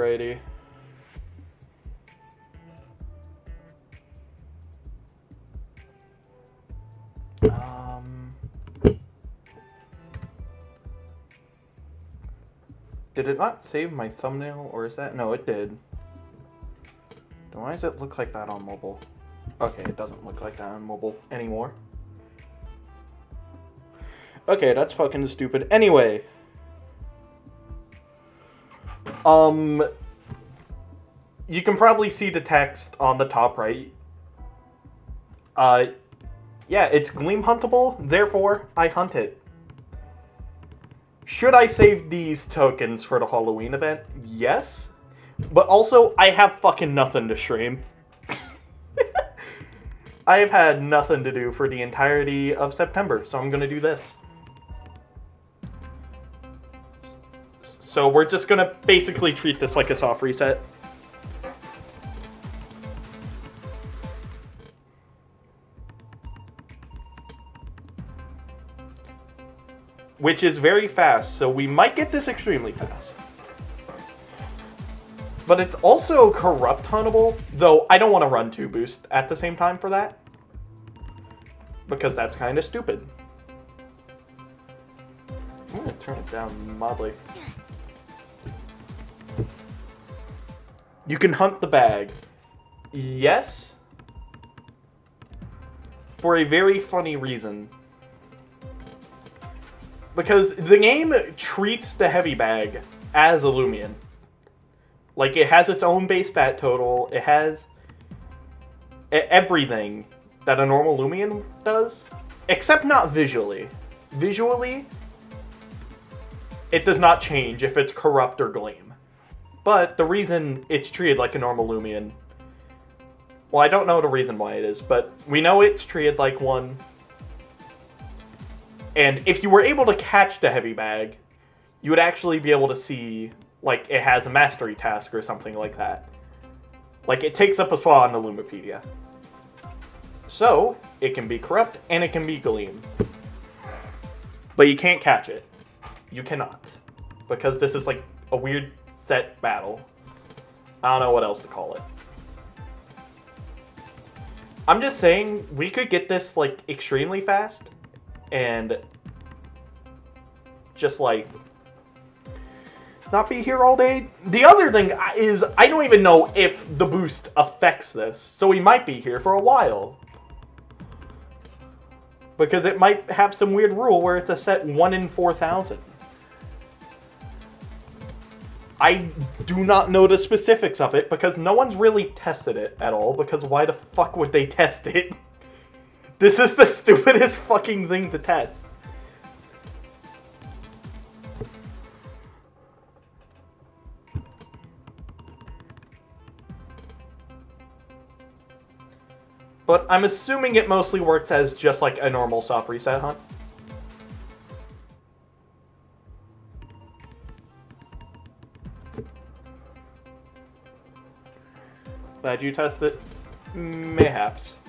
Alrighty. Did it not save my thumbnail, or is that? No, it did. Then why does it look like that on mobile? Okay, it doesn't look like that on mobile anymore. Okay, that's fucking stupid. Anyway. You can probably see the text on the top right. Yeah, it's Gleam huntable, therefore I hunt it. Should I save these tokens for the Halloween event? Yes. But also, I have fucking nothing to stream. I have had nothing to do for the entirety of September, so I'm gonna do this. So we're just gonna basically treat this like a soft reset. Which is very fast, so we might get this extremely fast. But it's also corrupt huntable, though I don't want to run 2 boost at the same time for that. Because that's kind of stupid. I'm going to turn it down mildly. You can hunt the bag. Yes. For a very funny reason. Because the game treats the heavy bag as a Loomian. Like, it has its own base stat total, it has everything that a normal Loomian does, except not visually. Visually, it does not change if it's corrupt or gleam. But the reason it's treated like a normal Loomian, well, I don't know the reason why it is, but we know it's treated like one. And if you were able to catch the heavy bag, you would actually be able to see, like, it has a mastery task or something like that. Like, it takes up a slot in the Lumipedia. So, it can be corrupt and it can be gleam. But you can't catch it. You cannot. Because this is, like, a weird set battle. I don't know what else to call it. I'm just saying, we could get this, like, extremely fast. And just, like, not be here all day. The other thing is, I don't even know if the boost affects this. So we might be here for a while. Because it might have some weird rule where it's a set 1 in 4,000. I do not know the specifics of it because no one's really tested it at all. Because why the fuck would they test it? This is the stupidest fucking thing to test. But I'm assuming it mostly works as just like a normal soft reset hunt. Glad you tested it. Mayhaps.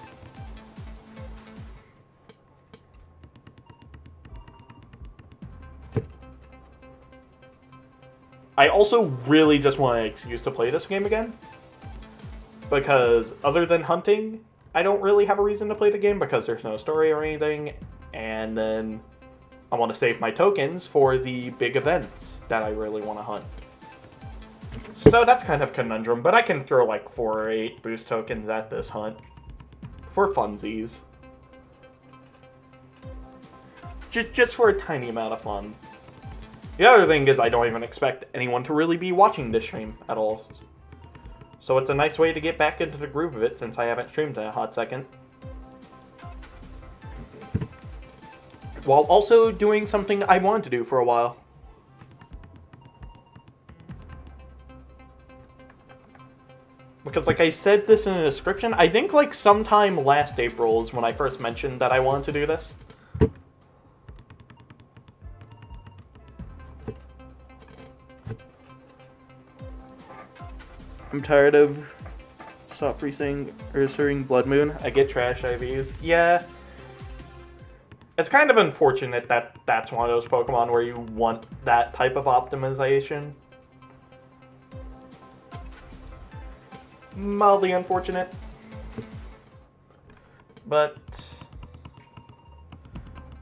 I also really just want an excuse to play this game again. Because other than hunting, I don't really have a reason to play the game because there's no story or anything. And then I want to save my tokens for the big events that I really want to hunt. So that's kind of a conundrum, but I can throw like 4 or 8 boost tokens at this hunt. For funsies. Just for a tiny amount of fun. The other thing is I don't even expect anyone to really be watching this stream at all. So it's a nice way to get back into the groove of it since I haven't streamed in a hot second. While also doing something I wanted to do for a while. Because like I said this in the description, I think like sometime last April is when I first mentioned that I wanted to do this. I'm tired of soft freezing or serving Blood Moon. I get trash IVs. Yeah. It's kind of unfortunate that that's one of those Pokemon where you want that type of optimization. mildly unfortunate. But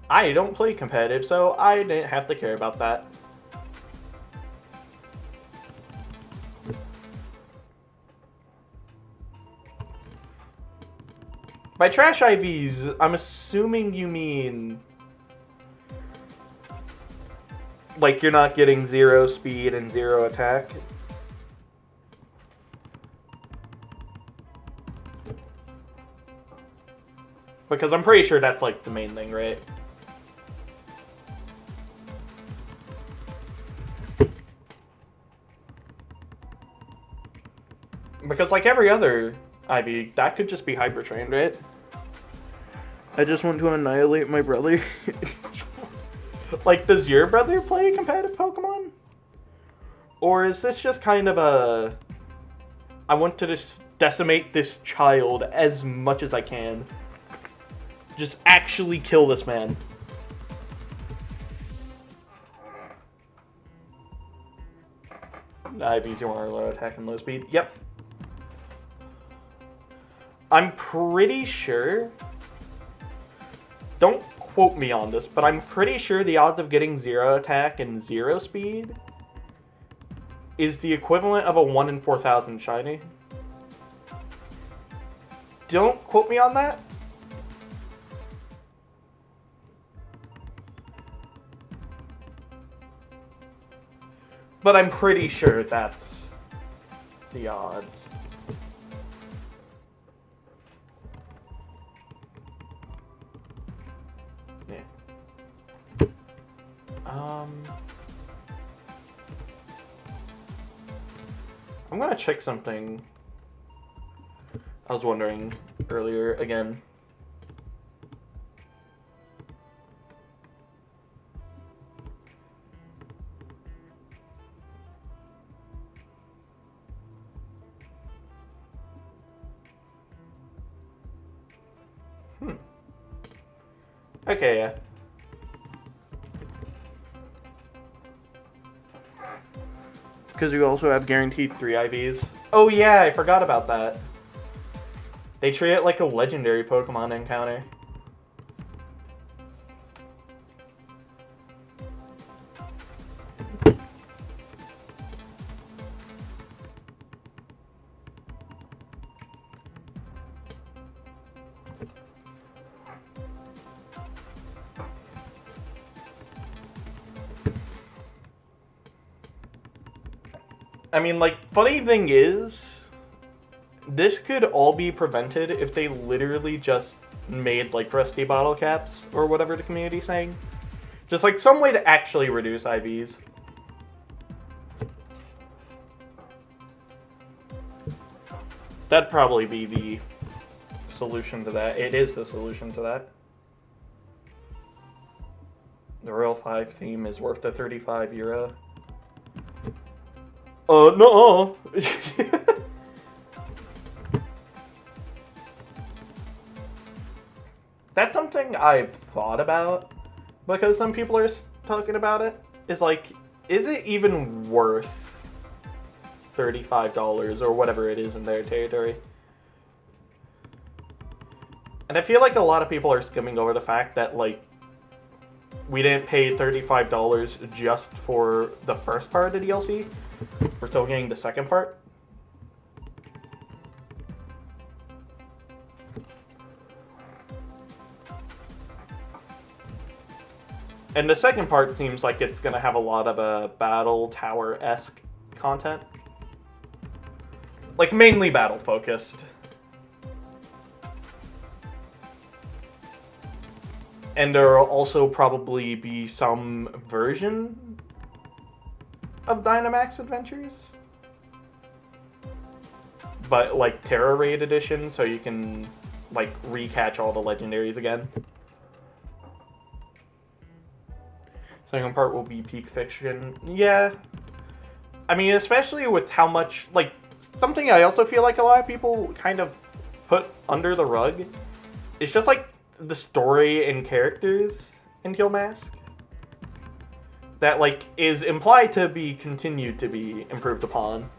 I don't play competitive, so I didn't have to care about that. By trash IVs, I'm assuming you mean like you're not getting 0 speed and 0 attack. Because I'm pretty sure that's like the main thing, right? Because like every other IV, that could just be hyper trained, right? I just want to annihilate my brother. Like, does your brother play competitive Pokemon? Or is this just kind of a... I want to just decimate this child as much as I can. Just actually kill this man. IVs are low attack and low speed. Yep. I'm pretty sure... Don't quote me on this, but I'm pretty sure the odds of getting 0 attack and 0 speed is the equivalent of a 1 in 4,000 shiny. Don't quote me on that. But I'm pretty sure that's the odds. Yeah. I'm gonna check something. I was wondering earlier again. Okay, yeah. Because you also have guaranteed 3 IVs. Oh yeah, I forgot about that. They treat it like a legendary Pokemon encounter. I mean, like, funny thing is, this could all be prevented if they literally just made, like, rusty bottle caps, or whatever the community's saying. Just, like, some way to actually reduce IVs. That'd probably be the solution to that. It is the solution to that. The Royal 5 theme is worth the €35. No. That's something I've thought about, because some people are talking about it. Is like, is it even worth $35 or whatever it is in their territory? And I feel like a lot of people are skimming over the fact that, like, we didn't pay $35 just for the first part of the DLC. We're still getting the second part. And the second part seems like it's going to have a lot of battle tower-esque content. Like, mainly battle-focused. And there will also probably be some version of Dynamax Adventures. But, like, Terra Raid Edition, so you can, like, recatch all the legendaries again. Second part will be peak fiction. Yeah. I mean, especially with how much, like, something I also feel like a lot of people kind of put under the rug. It's just, like, the story and characters in Teal Mask. That, like, is implied to be continued to be improved upon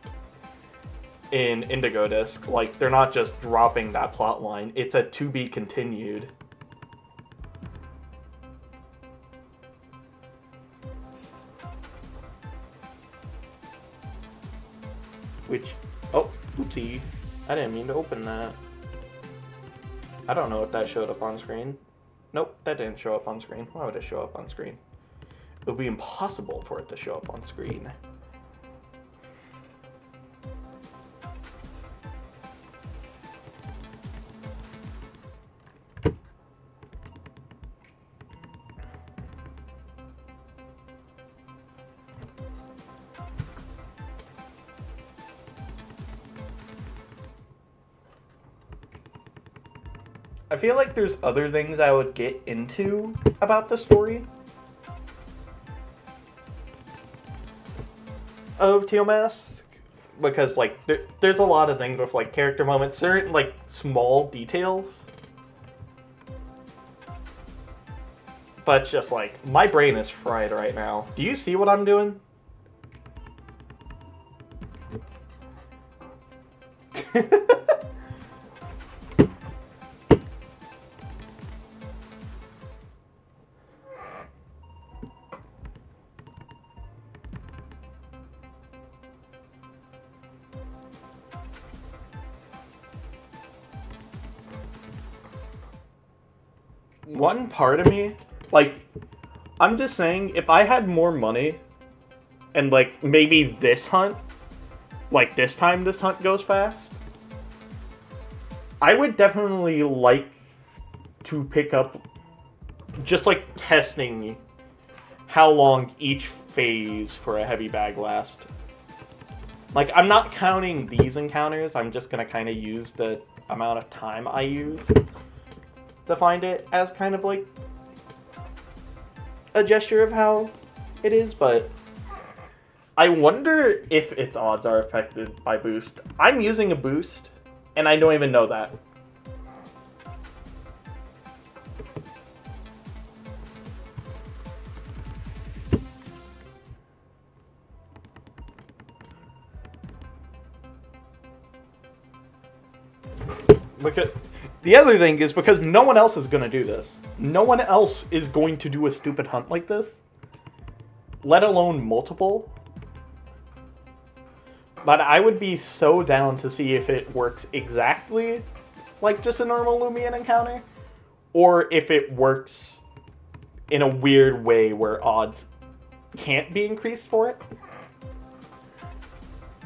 in Indigo Disc. Like, they're not just dropping that plot line. It's a to be continued. Which, oh, oopsie. I didn't mean to open that. I don't know if that showed up on screen. Nope, that didn't show up on screen. Why would it show up on screen? It would be impossible for it to show up on screen. I feel like there's other things I would get into about the story of Teal Mask, because like there's a lot of things with like character moments, certain like small details, but it's just like my brain is fried right now. Do you see what I'm doing? One part of me, like, I'm just saying, if I had more money, and, like, maybe this hunt, like, this time this hunt goes fast, I would definitely like to pick up, just, like, testing how long each phase for a heavy bag lasts. Like, I'm not counting these encounters, I'm just gonna kind of use the amount of time I use to find it as kind of like a gesture of how it is, but I wonder if its odds are affected by boost. I'm using a boost, and I don't even know that. Because the other thing is, because no one else is going to do this. No one else is going to do a stupid hunt like this. Let alone multiple. But I would be so down to see if it works exactly like just a normal Loomian encounter. Or if it works in a weird way where odds can't be increased for it.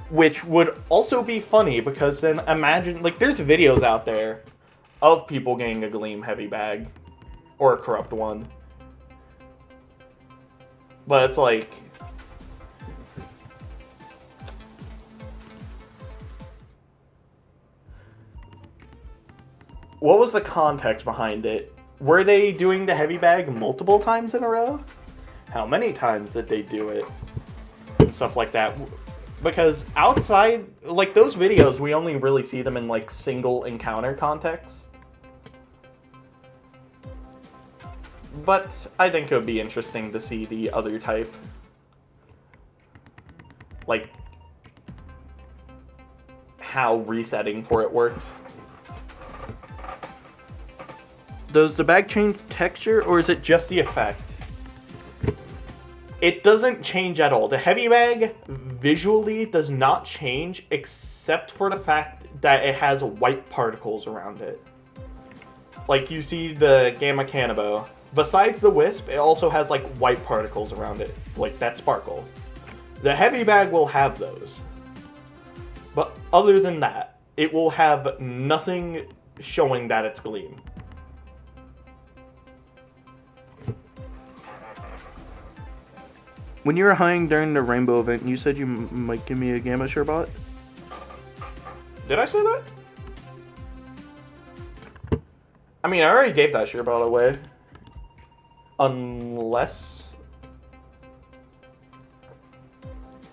Which would also be funny, because then imagine, like, there's videos out there of people getting a Gleam heavy bag, or a corrupt one. But it's like, what was the context behind it? Were they doing the heavy bag multiple times in a row? How many times did they do it? Stuff like that. Because outside, like, those videos, we only really see them in, like, single encounter contexts. But I think it would be interesting to see the other type. Like, how resetting for it works. Does the bag change texture, or is it just the effect? It doesn't change at all. The heavy bag visually does not change, except for the fact that it has white particles around it. Like, you see the Gamma Cannabo. Besides the wisp, it also has, like, white particles around it, like that sparkle. The heavy bag will have those. But other than that, it will have nothing showing that it's Gleam. When you were hunting during the Rainbow event, you said you might give me a Gamma Sherbot? Did I say that? I mean, I already gave that Sherbot away. Unless...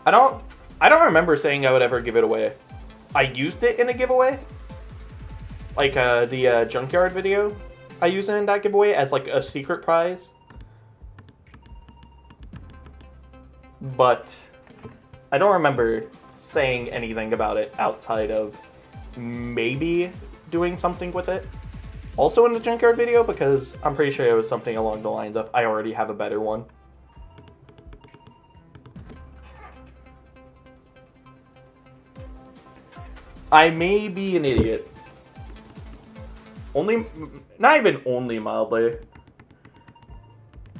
I don't remember saying I would ever give it away. I used it in a giveaway. Like, the Junkyard video. I used it in that giveaway as, like, a secret prize. But I don't remember saying anything about it outside of maybe doing something with it. Also in the junkyard video, because I'm pretty sure it was something along the lines of, I already have a better one. I may be an idiot. Not even only mildly.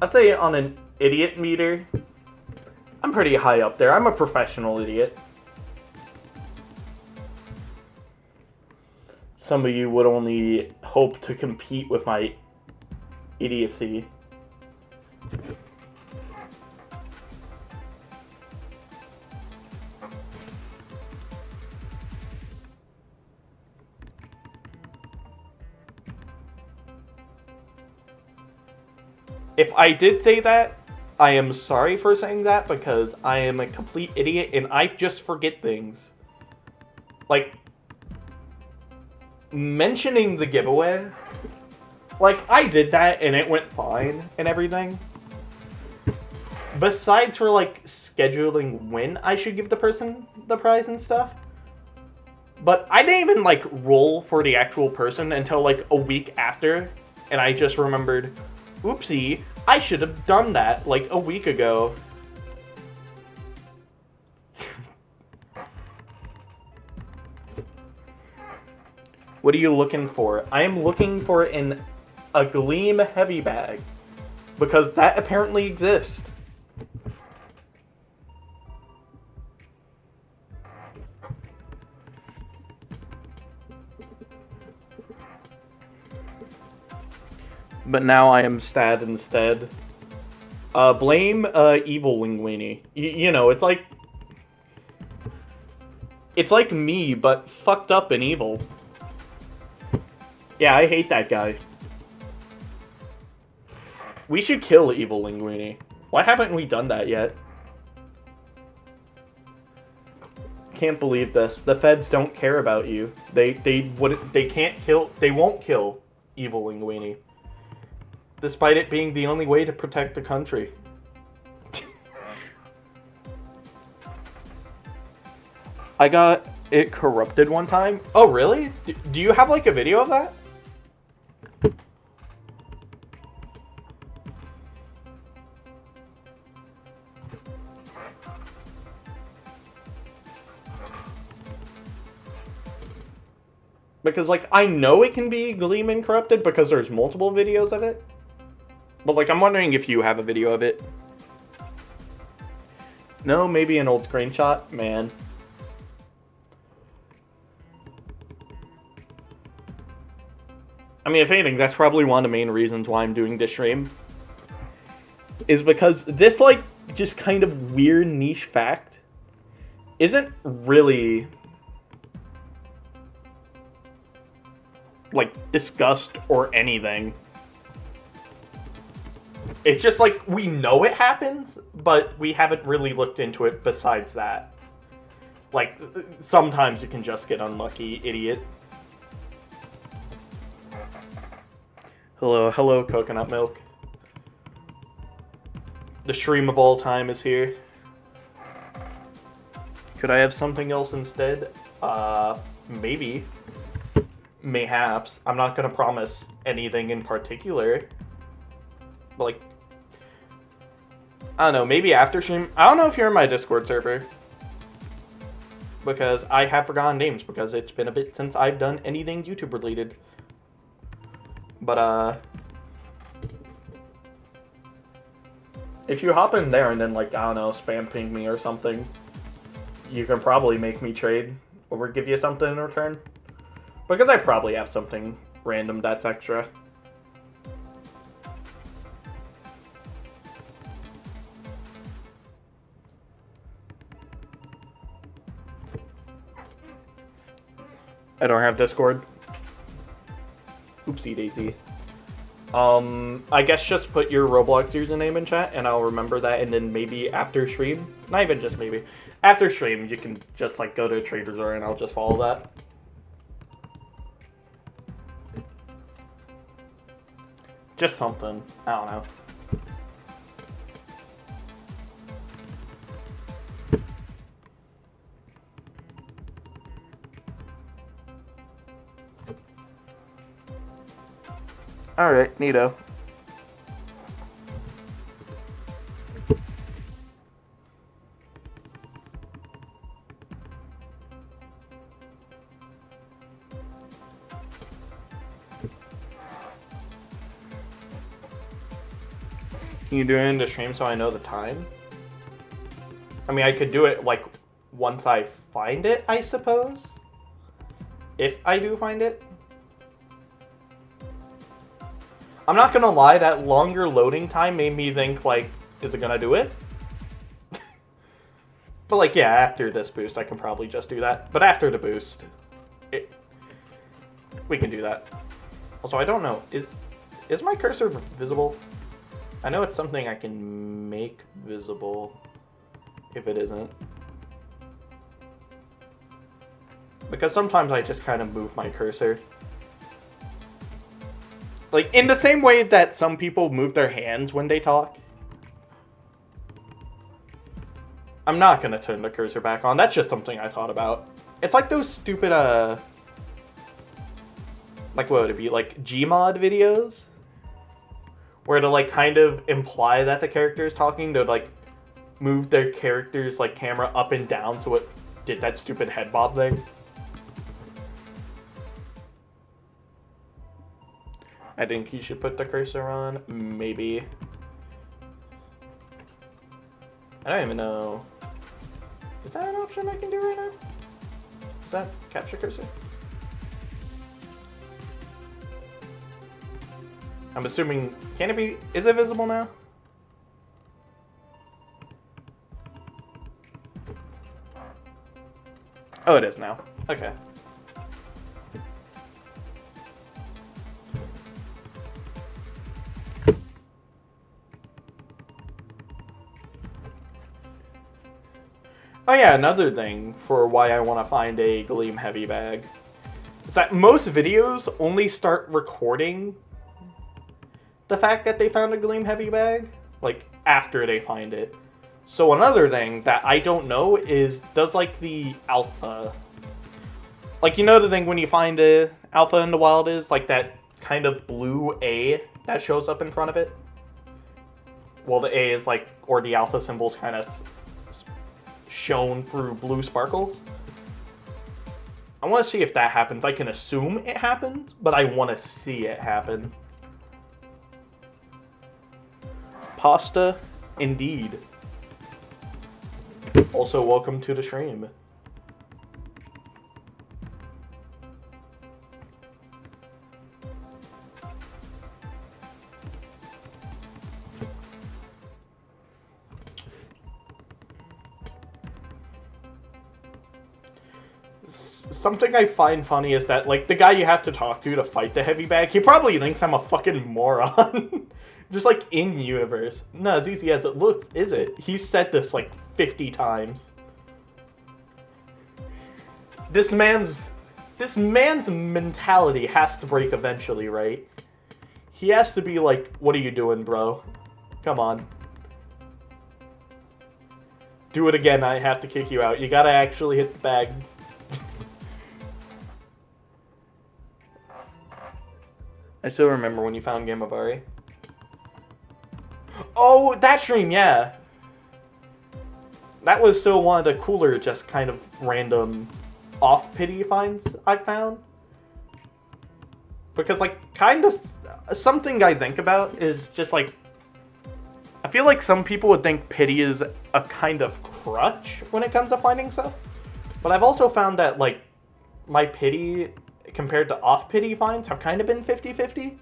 I'd say on an idiot meter, I'm pretty high up there. I'm a professional idiot. Some of you would only hope to compete with my idiocy. If I did say that, I am sorry for saying that because I am a complete idiot and I just forget things. Like, mentioning the giveaway, like, I did that and it went fine and everything. Besides for, like, scheduling when I should give the person the prize and stuff. But I didn't even, like, roll for the actual person until, like, a week after. And I just remembered, oopsie, I should have done that, like, a week ago. What are you looking for? I am looking for a Gleam heavy bag. Because that apparently exists. But now I am sad instead. Blame evil Linguini. You know, it's like me, but fucked up and evil. Yeah, I hate that guy. We should kill evil Linguini. Why haven't we done that yet? Can't believe this. The feds don't care about you. They won't kill evil Linguini. Despite it being the only way to protect the country. I got it corrupted one time. Oh, really? Do you have, like, a video of that? Because, like, I know it can be Gleam corrupted because there's multiple videos of it. But, like, I'm wondering if you have a video of it. No, maybe an old screenshot? Man. I mean, if anything, that's probably one of the main reasons why I'm doing this stream. Is because this, like, just kind of weird niche fact isn't really, like, discussed or anything. It's just like, we know it happens, but we haven't really looked into it besides that. Like, sometimes you can just get unlucky, idiot. Hello, coconut milk. The stream of all time is here. Could I have something else instead? Maybe. Mayhaps. I'm not gonna promise anything in particular. But, like, I don't know, maybe after stream. I don't know if you're in my Discord server. Because I have forgotten names because it's been a bit since I've done anything YouTube related. But, if you hop in there and then, like, I don't know, spam ping me or something, you can probably make me trade or give you something in return. Because I probably have something random that's extra. I don't have Discord. Oopsie daisy. I guess just put your Roblox username in chat and I'll remember that, and then maybe after stream, not even just maybe, after stream you can just, like, go to Trader's and I'll just follow that. Just something. I don't know. Alright, neato. Can you do it in the stream so I know the time? I mean, I could do it, like, once I find it, I suppose? If I do find it? I'm not gonna lie, that longer loading time made me think, like, is it gonna do it? But, like, yeah, after this boost, I can probably just do that. But after the boost, we can do that. Also, I don't know, is my cursor visible? I know it's something I can make visible if it isn't. Because sometimes I just kind of move my cursor. Like, in the same way that some people move their hands when they talk. I'm not gonna turn the cursor back on. That's just something I thought about. It's like those stupid, like, what would it be? Like, Gmod videos? Where to, like, kind of imply that the character is talking, they'd, like, move their character's, like, camera up and down so it did that stupid head bob thing. I think you should put the cursor on. Maybe. I don't even know. Is that an option I can do right now? Is that capture cursor? I'm assuming, can it be, is it visible now? Oh, it is now. Okay. Oh yeah, another thing for why I want to find a Gleam Heavy Bag is that most videos only start recording the fact that they found a Gleam Heavy Bag, like, after they find it. So another thing that I don't know is, does, like, the alpha... Like, you know the thing when you find a alpha in the wild is? Like, that kind of blue A that shows up in front of it? Well, the A is, like, or the alpha symbol's kind of shown through blue sparkles. I want to see if that happens. I can assume it happens, but I want to see it happen. Pasta, indeed. Also, welcome to the stream. Something I find funny is that, like, the guy you have to talk to fight the heavy bag, he probably thinks I'm a fucking moron. Just, like, in-universe. Not as easy as it looks, is it? He's said this, like, 50 times. This man's mentality has to break eventually, right? He has to be like, what are you doing, bro? Come on. Do it again, I have to kick you out. You gotta actually hit the bag. I still remember when you found Gamabari. Oh, that stream, yeah. That was still one of the cooler, just kind of random off-pity finds I found. Because, like, kind of something I think about is just, like, I feel like some people would think pity is a kind of crutch when it comes to finding stuff. But I've also found that, like, my pity compared to off-pity finds have kind of been 50-50.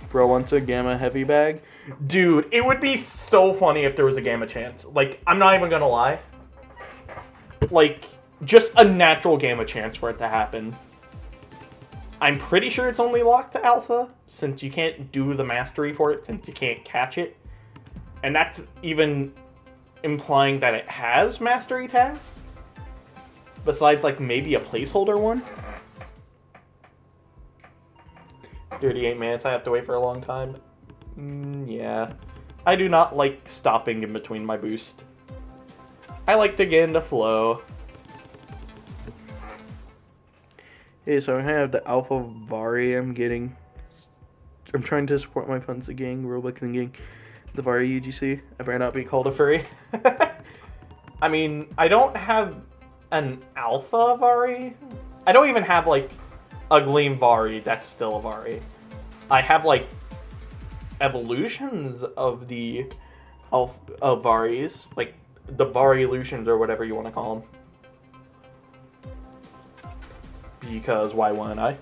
Bro wants a Gamma heavy bag. Dude, it would be so funny if there was a Gamma chance. Like, I'm not even gonna lie. Like, just a natural Gamma chance for it to happen. I'm pretty sure it's only locked to Alpha, since you can't do the mastery for it, since you can't catch it. And that's even implying that it has mastery tasks. Besides, like, maybe a placeholder one. 38 minutes, I have to wait for a long time. Yeah. I do not like stopping in between my boost. I like to get into flow. Okay, so I have the Alpha Vari I'm getting. I'm trying to support my friends, the gang, Roblox and gang. The Vari UGC. I better not be called a furry. I mean, I don't have an Alpha Vari. I don't even have, like, a Gleam Vari that's still a Vari. I have, like, evolutions of the Varis. Like, the Variolutions or whatever you want to call them. Because why wouldn't I?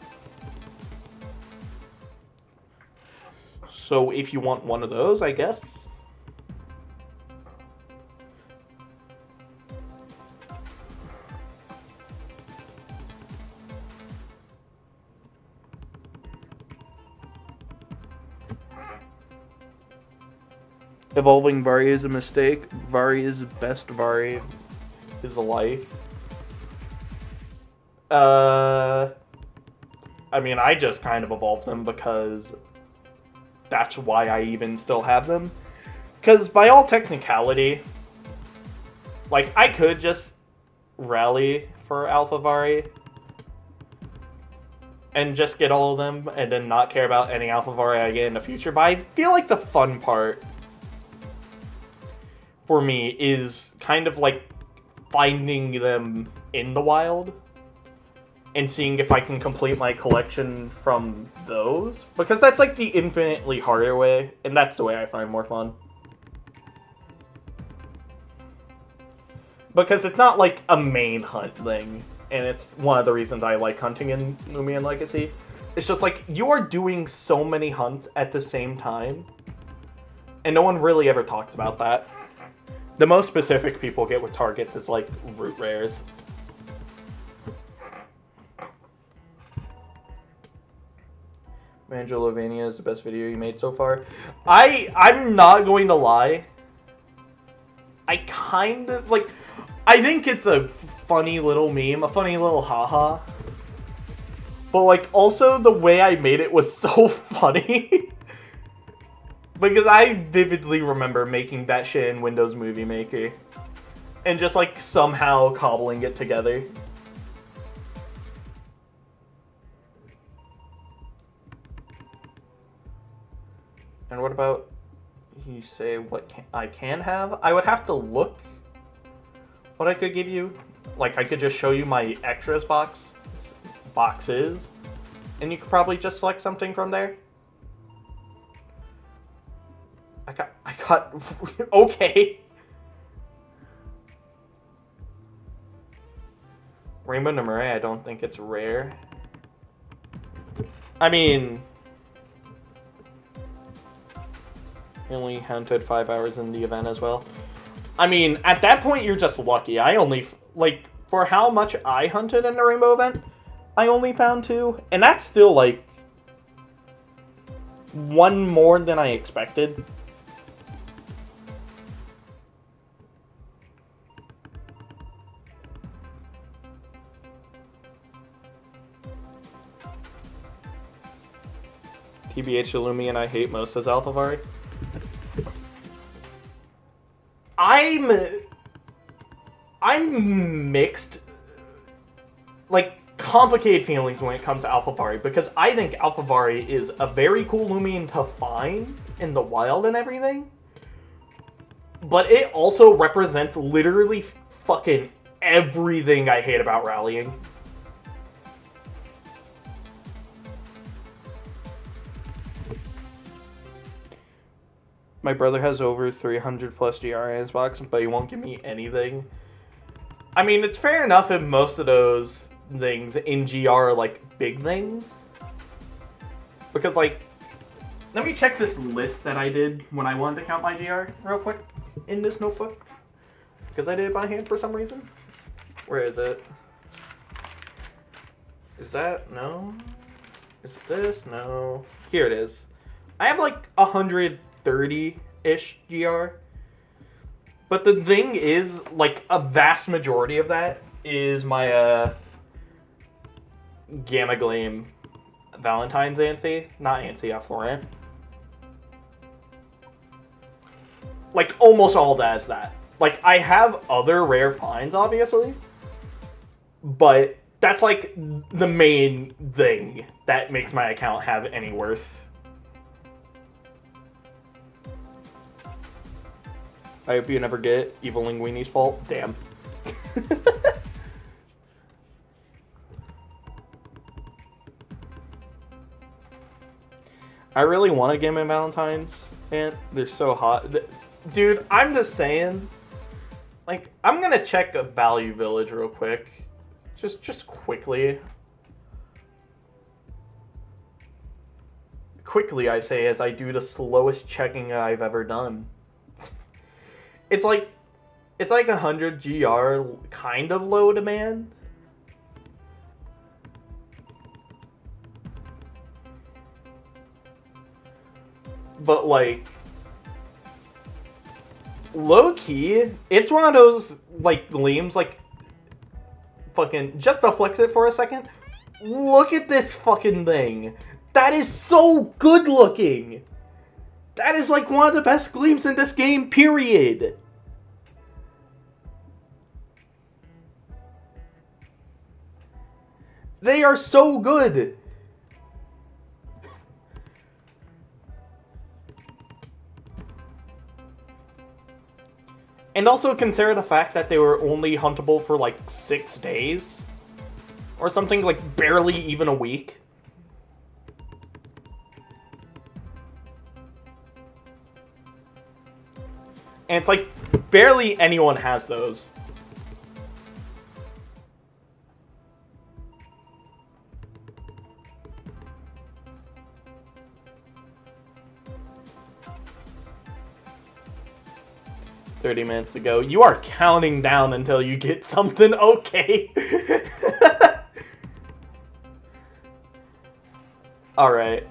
So if you want one of those, I guess. Evolving Vari is a mistake. Vari is best Vari. Is a life. I mean, I just kind of evolved them because that's why I even still have them. Because by all technicality, like, I could just rally for Alpha Vari and just get all of them and then not care about any Alpha Vari I get in the future. But I feel like the fun part for me is kind of like finding them in the wild and seeing if I can complete my collection from those. Because that's like the infinitely harder way, and that's the way I find more fun. Because it's not like a main hunt thing, and it's one of the reasons I like hunting in Loomian Legacy. It's just like, you are doing so many hunts at the same time, and no one really ever talks about that. The most specific people get with targets is like root rares. Manjolovania is the best video you made so far. I'm not going to lie. I kind of like. I think it's a funny little meme, a funny little haha. But like, also the way I made it was so funny. Because I vividly remember making that shit in Windows Movie Maker. And just like somehow cobbling it together. And what about, you say what I can have? I would have to look what I could give you. Like, I could just show you my extras boxes, and you could probably just select something from there. I got, okay. Rainbow Nemure, I don't think it's rare. I mean, I only hunted 5 hours in the event as well. I mean, at that point, you're just lucky. I only, like, for how much I hunted in the Rainbow event, I only found 2. And that's still, like, 1 more than I expected. TBH the Loomian I hate most as Alpha Vari. I'm mixed, like, complicated feelings when it comes to Alpha Vari, because I think Alpha Vari is a very cool Loomian to find in the wild and everything, but it also represents literally fucking everything I hate about rallying. My brother has over 300 plus GR in his box, but he won't give me anything. I mean, it's fair enough if most of those things in GR are, like, big things. Because, like, let me check this list that I did when I wanted to count my GR real quick in this notebook. Because I did it by hand for some reason. Where is it? Is that? No. Is it this? No. Here it is. I have, like, 130-ish GR. But the thing is, like, a vast majority of that is my, Gamma Gleam Valentine's Ansi. Not Ansi, Florent. Like, almost all of that is that. Like, I have other rare finds, obviously. But That's like the main thing that makes my account have any worth. I hope you never get Evil Linguini's fault. Damn. I really want to get my Valentine's, and they're so hot. Dude, I'm just saying, like, I'm gonna check a Value Village real quick. Just quickly. Quickly, I say, as I do the slowest checking I've ever done. It's like 100 GR, kind of low demand. But like, low key, it's one of those like gleams, like, fucking, just to flex it for a second, look at this fucking thing. That is so good looking. That is like one of the best gleams in this game, period. They are so good. And also consider the fact that they were only huntable for like 6 days. Or something, like barely even a week. And it's like, barely anyone has those. $30 ago. You are counting down until you get something okay. Alright.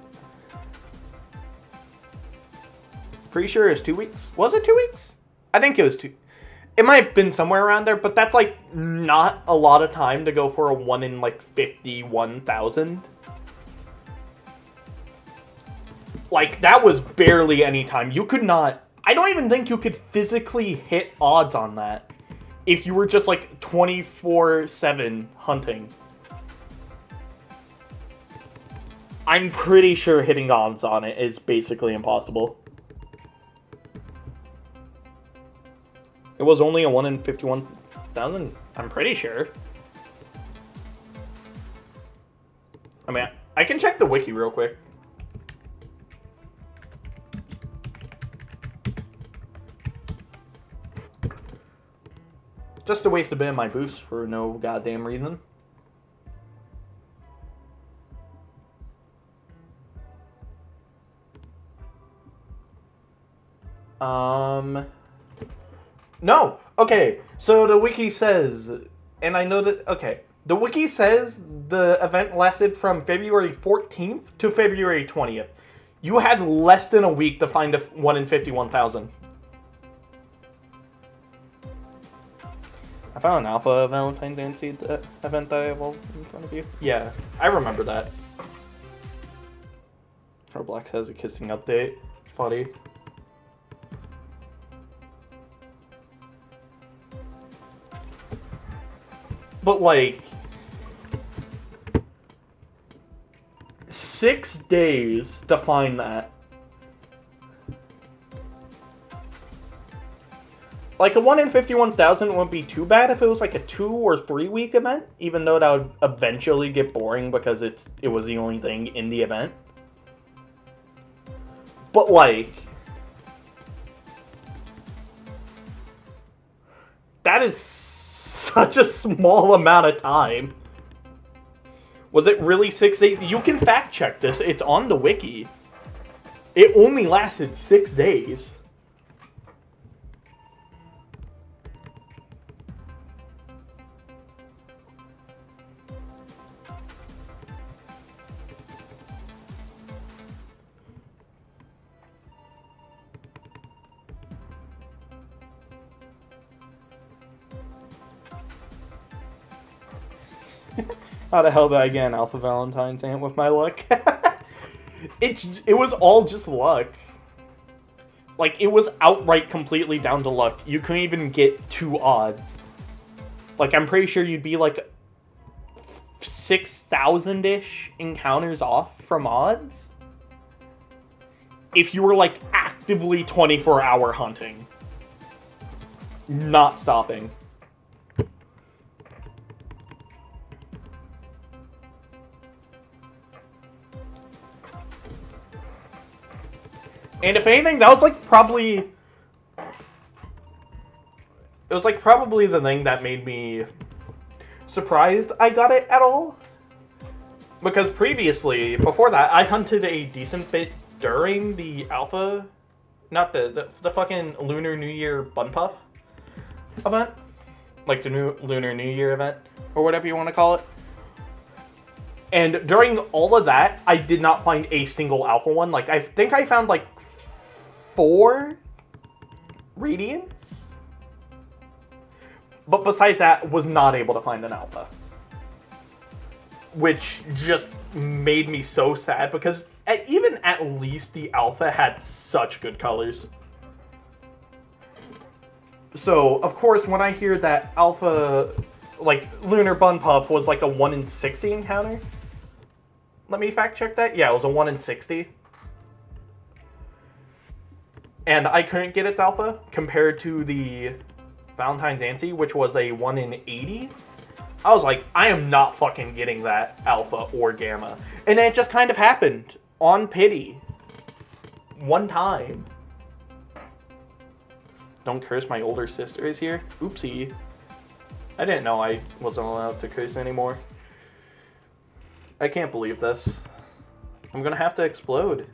Pretty sure it's 2 weeks. Was it 2 weeks? I think it was 2. It might have been somewhere around there, but that's like not a lot of time to go for a 1 in like 51,000. Like, that was barely any time. You could not... I don't even think you could physically hit odds on that if you were just like 24/7 hunting. I'm pretty sure hitting odds on it is basically impossible. It was only a 1 in 51,000, I'm pretty sure. I mean, I can check the wiki real quick. Just to waste a bit of my boost for no goddamn reason. No! Okay, so the wiki says, and I know that, okay, the wiki says the event lasted from February 14th to February 20th. You had less than a week to find a 1 in 51,000. I found an alpha Valentine's Day event that I have all in front of you. Yeah, I remember that. Roblox has a kissing update. Funny. But like, 6 days to find that. Like, a 1 in 51,000 wouldn't be too bad if it was like a 2 or 3 week event, even though that would eventually get boring because it was the only thing in the event. But like, that is such a small amount of time. Was it really 6 days? You can fact check this, it's on the wiki. It only lasted 6 days. How the hell did I get an Alpha Valentine's Ant with my luck? It was all just luck. Like, it was outright completely down to luck. You couldn't even get 2 odds. Like, I'm pretty sure you'd be like 6,000-ish encounters off from odds if you were like actively 24-hour hunting, not stopping. And if anything, that was like probably... It was like probably the thing that made me surprised I got it at all. Because previously, before that, I hunted a decent bit during the alpha... Not the fucking Lunar New Year Bun Puff event. Like the new Lunar New Year event, or whatever you want to call it. And during all of that, I did not find a single alpha one. Like, I think I found like 4 Radiants. But besides that, was not able to find an alpha. Which just made me so sad, because even at least the alpha had such good colors. So, of course, when I hear that alpha, like, Lunar Bun Puff was like a 1 in 60 encounter. Let me fact check that. Yeah, it was a 1 in 60. And I couldn't get its alpha compared to the Valentine's Anti, which was a 1 in 80. I was like, I am not fucking getting that alpha or gamma. And it just kind of happened on pity. One time. Don't curse, my older sister is here. Oopsie. I didn't know I wasn't allowed to curse anymore. I can't believe this. I'm gonna have to explode.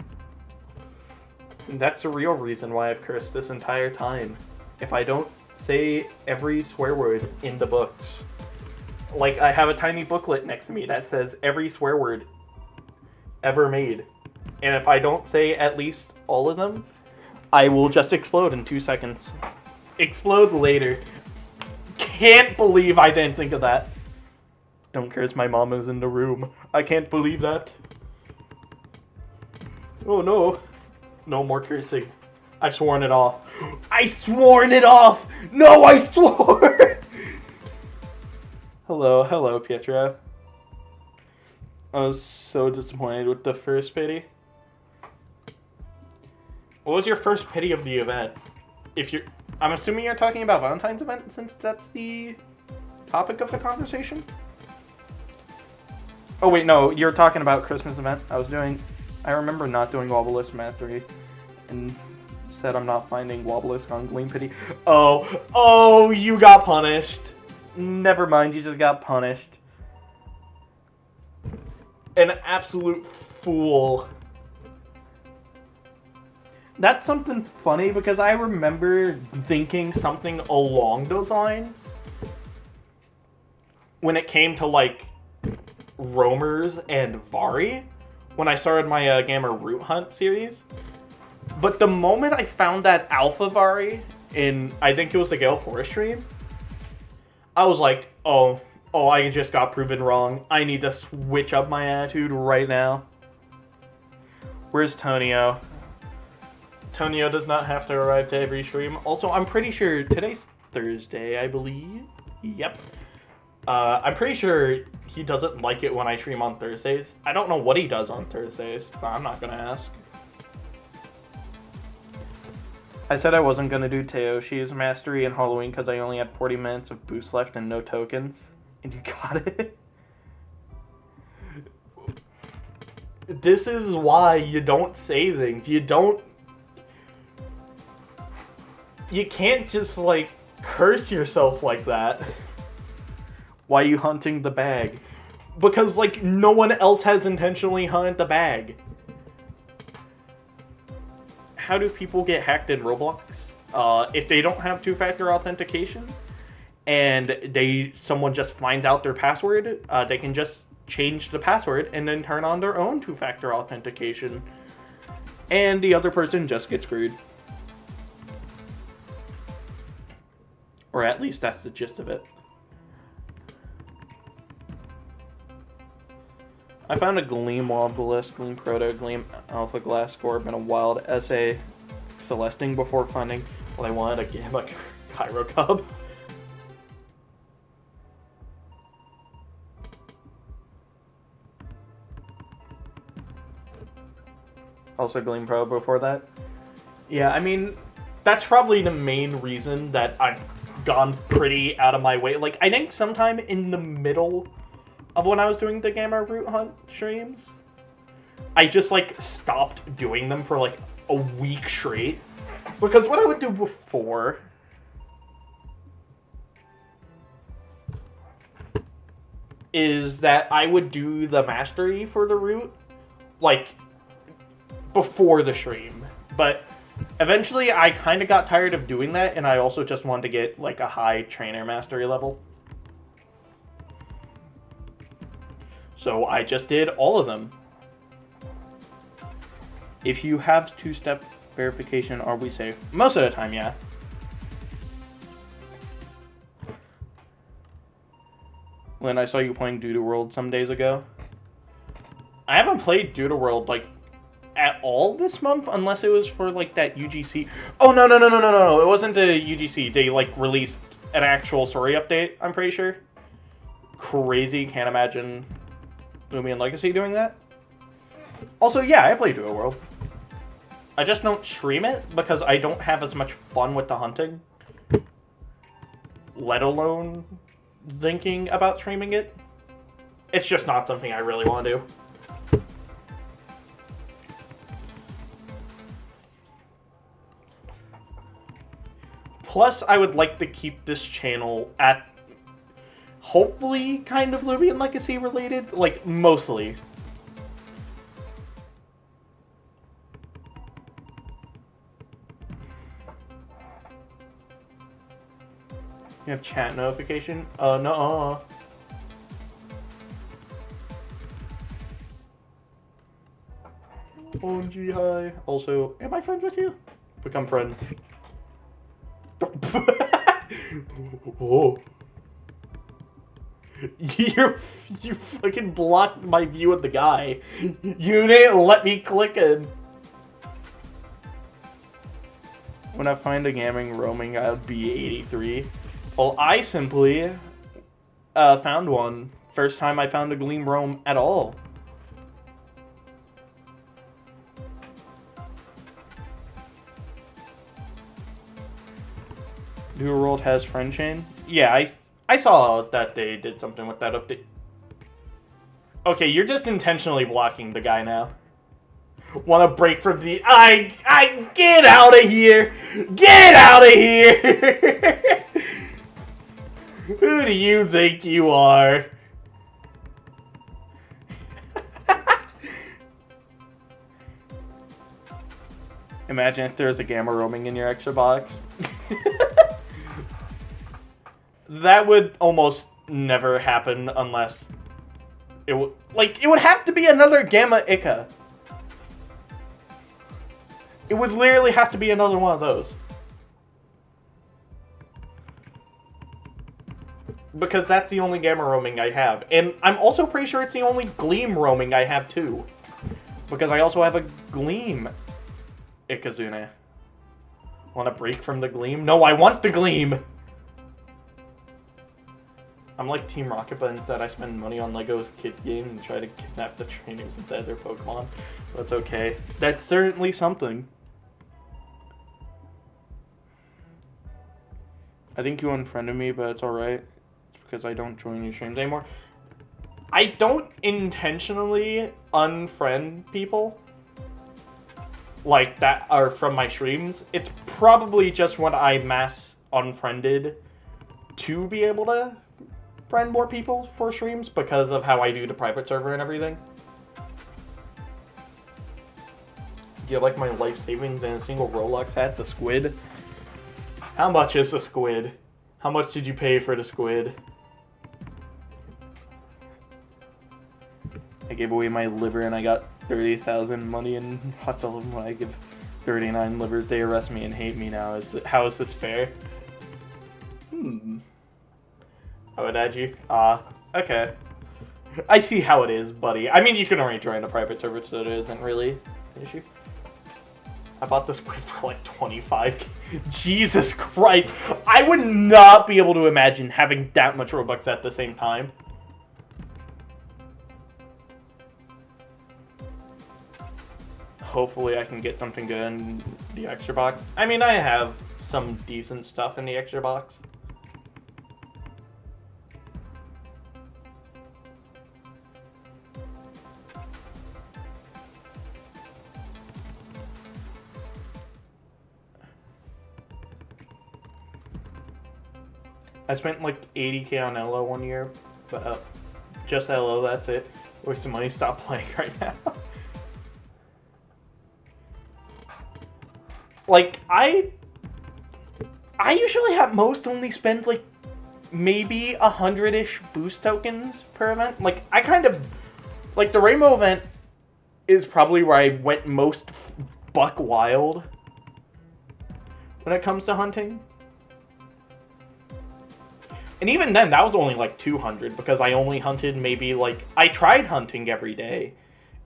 And that's the real reason why I've cursed this entire time. If I don't say every swear word in the books. Like, I have a tiny booklet next to me that says every swear word ever made. And if I don't say at least all of them, I will just explode in 2 seconds. Explode later. Can't believe I didn't think of that. Don't curse, my mom is in the room. I can't believe that. Oh no. No more cursing. I've sworn it off. I sworn it off! No, I swore! Hello, Pietro. I was so disappointed with the first pity. What was your first pity of the event? I'm assuming you're talking about Valentine's event, since that's the topic of the conversation? Oh wait, no, you're talking about Christmas event. I remember not doing Wobblisk Mastery, and said I'm not finding Wobblisk on Gleam Pity. Oh, you got punished. Never mind, you just got punished. An absolute fool. That's something funny, because I remember thinking something along those lines when it came to, like, roamers and Vari, when I started my Gamma Root Hunt series. But the moment I found that Alpha Vari in, I think it was the Gale Forest stream, I was like, oh, I just got proven wrong. I need to switch up my attitude right now. Where's Tonio? Tonio does not have to arrive to every stream. Also, I'm pretty sure today's Thursday, I believe. Yep. I'm pretty sure he doesn't like it when I stream on Thursdays. I don't know what he does on Thursdays, but I'm not gonna ask. I said I wasn't gonna do Teoshi's Mastery in Halloween because I only had 40 minutes of boost left and no tokens. And you got it. This is why you don't say things. You can't just, like, curse yourself like that. Why are you hunting the bag? Because, like, no one else has intentionally hunted the bag. How do people get hacked in Roblox? If they don't have two-factor authentication, and someone just finds out their password, they can just change the password and then turn on their own two-factor authentication. And the other person just gets screwed. Or at least that's the gist of it. I found a Gleam Wobblisk, Gleam Proto, Gleam Alpha Glass Orb, and a Wild SA Celesting before finding what I wanted, a Gamma Pyro Cub. Also Gleam Pro before that. Yeah, I mean, that's probably the main reason that I've gone pretty out of my way. Like, I think sometime in the middle of when I was doing the Gamma Root Hunt streams, I just, like, stopped doing them for, like, a week straight. Because what I would do before is that I would do the mastery for the route, like, before the stream. But eventually I kind of got tired of doing that, and I also just wanted to get, like, a high trainer mastery level. So I just did all of them. If you have two-step verification, are we safe? Most of the time, yeah. When I saw you playing Doodle World some days ago. I haven't played Doodle World, like, at all this month, unless it was for, like, that UGC. Oh, no. It wasn't a UGC. They, like, released an actual story update, I'm pretty sure. Crazy. Can't imagine Loomian Legacy doing that. Also, yeah, I play Doodle World. I just don't stream it because I don't have as much fun with the hunting. Let alone thinking about streaming it. It's just not something I really want to do. Plus, I would like to keep this channel at hopefully kind of Loomian Legacy related, like mostly. You have chat notification? No. OMG, hi. Also, am I friends with you? Become friend. Oh. You fucking blocked my view of the guy. You didn't let me click in. When I find a gaming roaming, I'll be 83. Well, I simply found one. First time I found a Gleam roam at all. Doodle World has friend chain? Yeah, I saw that they did something with that update. Okay, you're just intentionally blocking the guy now. Want to break from the... I get out of here! Get out of here! Who do you think you are? Imagine if there was a gamma roaming in your extra box. That would almost never happen unless it would... Like, it would have to be another gamma Ica. It would literally have to be another one of those. Because that's the only gamma roaming I have. And I'm also pretty sure it's the only Gleam roaming I have too. Because I also have a Gleam Ikazune. Want to break from the Gleam? No, I want the Gleam! I'm like Team Rocket, but instead I spend money on Lego's kid game and try to kidnap the trainers inside their Pokemon. That's okay. That's certainly something. I think you unfriended me, but it's alright. It's because I don't join your streams anymore. I don't intentionally unfriend people like that are from my streams. It's probably just when I mass unfriended to be able to friend more people for streams because of how I do the private server and everything. Do you like my life savings and a single Roblox hat? The squid? How much is the squid? How much did you pay for the squid? I gave away my liver and I got 30,000 money in hot sauce. When I give 39 livers, they arrest me and hate me now. How is this fair? I would add you. Okay. I see how it is, buddy. I mean, you can already join the private server, so it isn't really an issue. I bought this squid for like 25k. Jesus Christ. I would not be able to imagine having that much Robux at the same time. hopefully I can get something good in the extra box. I mean, I have some decent stuff in the extra box. I spent like 80k on LO one year, but just LO, that's it. Waste of money, stop playing right now. Like, I usually at most only spend like maybe 100-ish boost tokens per event. Like, I kind of, like the Rainbow event is probably where I went most buck wild when it comes to hunting. And even then, that was only like 200 because I only hunted maybe like... I tried hunting every day,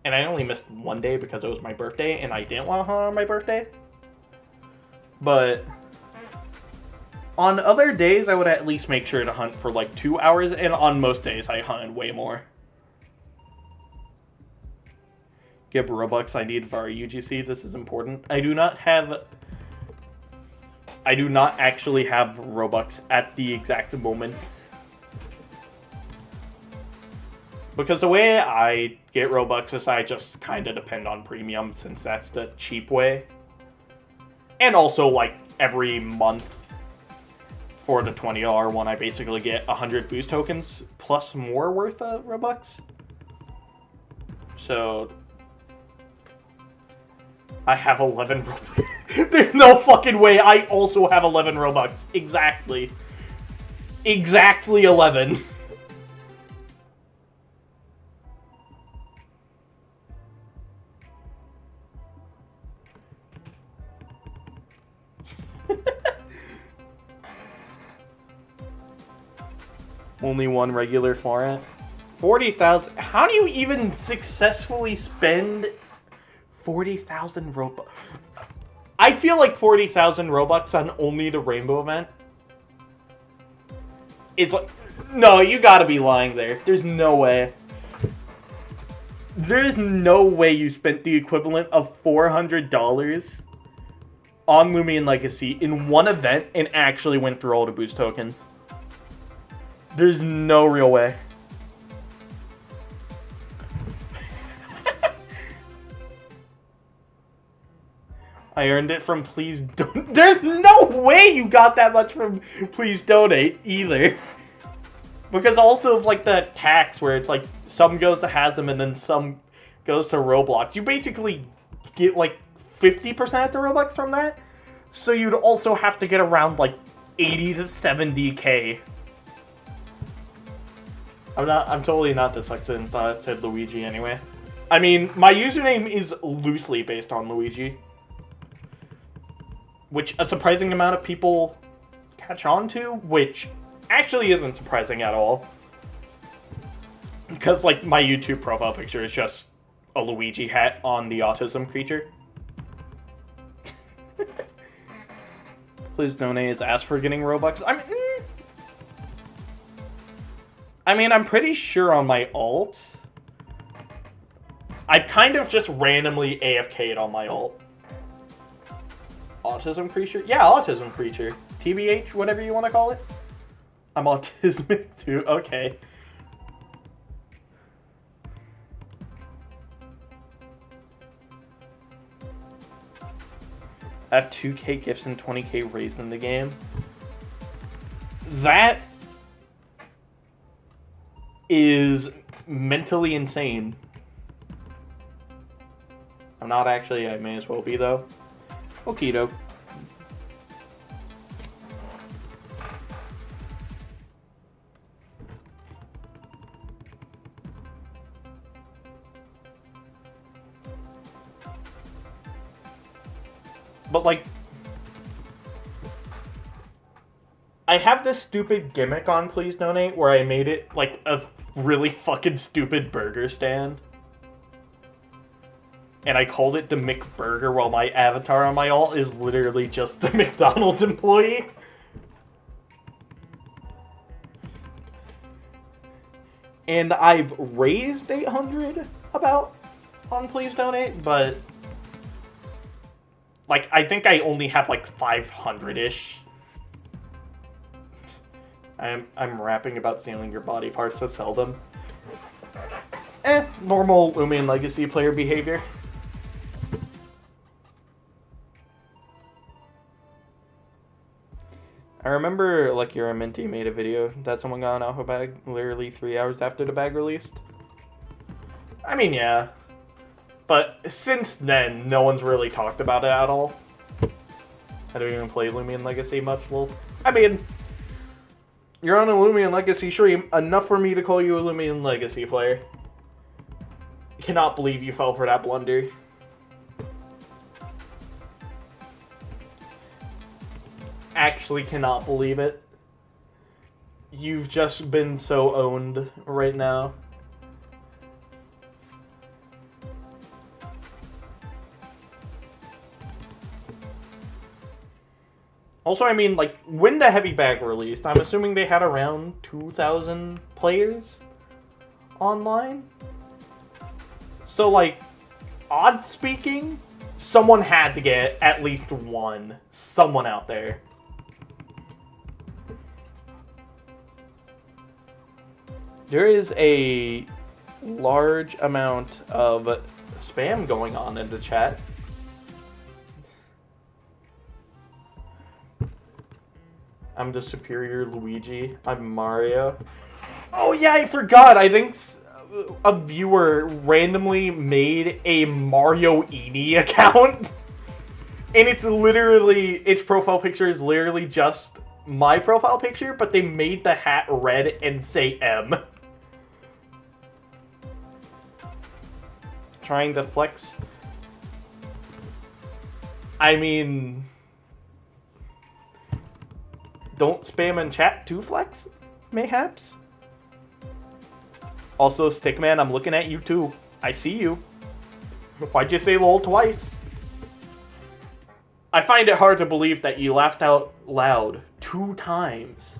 and I only missed one day because it was my birthday, and I didn't want to hunt on my birthday. But on other days, I would at least make sure to hunt for like 2 hours, and on most days, I hunted way more. Get Robux, I need Vari UGC, this is important. I do not actually have Robux at the exact moment. Because the way I get Robux is I just kind of depend on premium, since that's the cheap way. And also, like, every month for the $20 one, I basically get 100 boost tokens plus more worth of Robux. So I have 11 Robux. There's no fucking way I also have 11 Robux. Exactly. Exactly 11. Only one regular foreign. 40,000. How do you even successfully spend 40,000 Robux? I feel like 40,000 Robux on only the Rainbow event is like... No, you gotta be lying there. There's no way. There's no way you spent the equivalent of $400 on Loomian Legacy in one event and actually went through all the boost tokens. There's no real way. I earned it from Please Donate. There's no way you got that much from Please Donate either. Because also of like the tax where it's like some goes to Hasm and then some goes to Roblox. You basically get like 50% of the Robux from that. So you'd also have to get around like 80 to 70k. I'm totally not dyslexic and thought it said Luigi anyway. I mean, my username is loosely based on Luigi. Which a surprising amount of people catch on to, which actually isn't surprising at all. Because, like, my YouTube profile picture is just a Luigi hat on the autism creature. Please donate is ask for getting Robux. I mean, I'm pretty sure on my alt, I've kind of just randomly AFK'd on my alt. Autism creature? Yeah, autism creature. TBH, whatever you want to call it. I'm autismic too, okay. I have 2k gifts and 20k raised in the game. That is mentally insane. I'm not actually, I may as well be though. Okie doke. But like, I have this stupid gimmick on Please Donate where I made it like a really fucking stupid burger stand. And I called it the McBurger while my avatar on my alt is literally just a McDonald's employee. And I've raised 800 about on Please Donate, but Like, I think I only have like 500-ish. I'm rapping about stealing your body parts to sell them. Normal Loomian Legacy player behavior. I remember Lucky or Minty made a video that someone got an alpha bag literally 3 hours after the bag released. I mean, yeah. But since then, no one's really talked about it at all. I don't even play Loomian Legacy much. Well, I mean, you're on a Loomian Legacy stream, enough for me to call you a Loomian Legacy player. I cannot believe you fell for that blunder. Actually cannot believe it. You've just been so owned right now. Also, I mean, like, when the Heavy Bag released, I'm assuming they had around 2,000 players online. So, like, odd speaking, someone had to get at least someone out there. There is a large amount of spam going on in the chat. I'm the superior Luigi. I'm Mario. Oh yeah, I forgot. I think a viewer randomly made a Mario Eenie account. And it's literally, its profile picture is literally just my profile picture, but they made the hat red and say M. Trying to flex. I mean, don't spam in chat to flex, mayhaps? Also, Stickman, I'm looking at you too. I see you. Why'd you say lol twice? I find it hard to believe that you laughed out loud 2 times.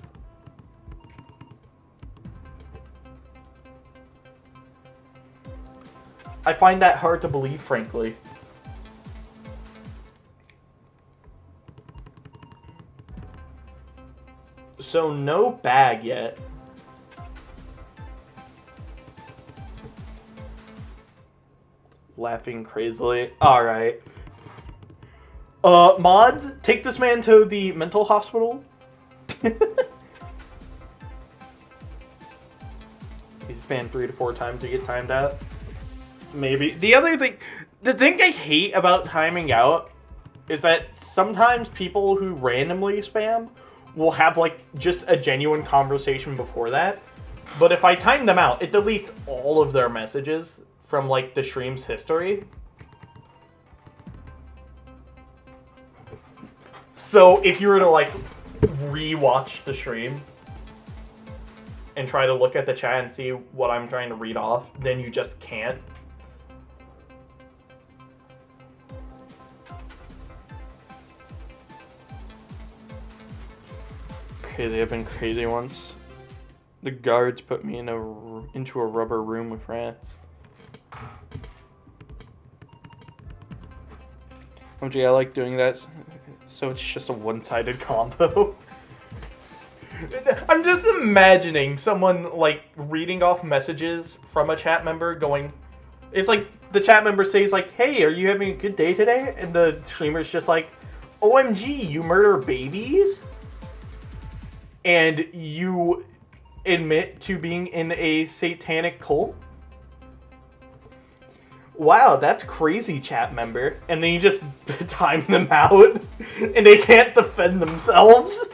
I find that hard to believe, frankly. So, no bag yet. Laughing crazily. Alright. Mods, take this man to the mental hospital. He's spammed 3 to 4 times to get timed out. Maybe. The thing I hate about timing out is that sometimes people who randomly spam will have, like, just a genuine conversation before that. But if I time them out, it deletes all of their messages from, like, the stream's history. So if you were to, like, re-watch the stream and try to look at the chat and see what I'm trying to read off, then you just can't. Okay, they have been crazy ones. The guards put me into a rubber room with rats. OG, I like doing that, so it's just a one-sided combo. I'm just imagining someone, like, reading off messages from a chat member going... It's like, the chat member says, like, hey, are you having a good day today? And the streamer's just like, OMG, you murder babies? And you admit to being in a satanic cult? Wow, that's crazy, chat member. And then you just time them out, and they can't defend themselves.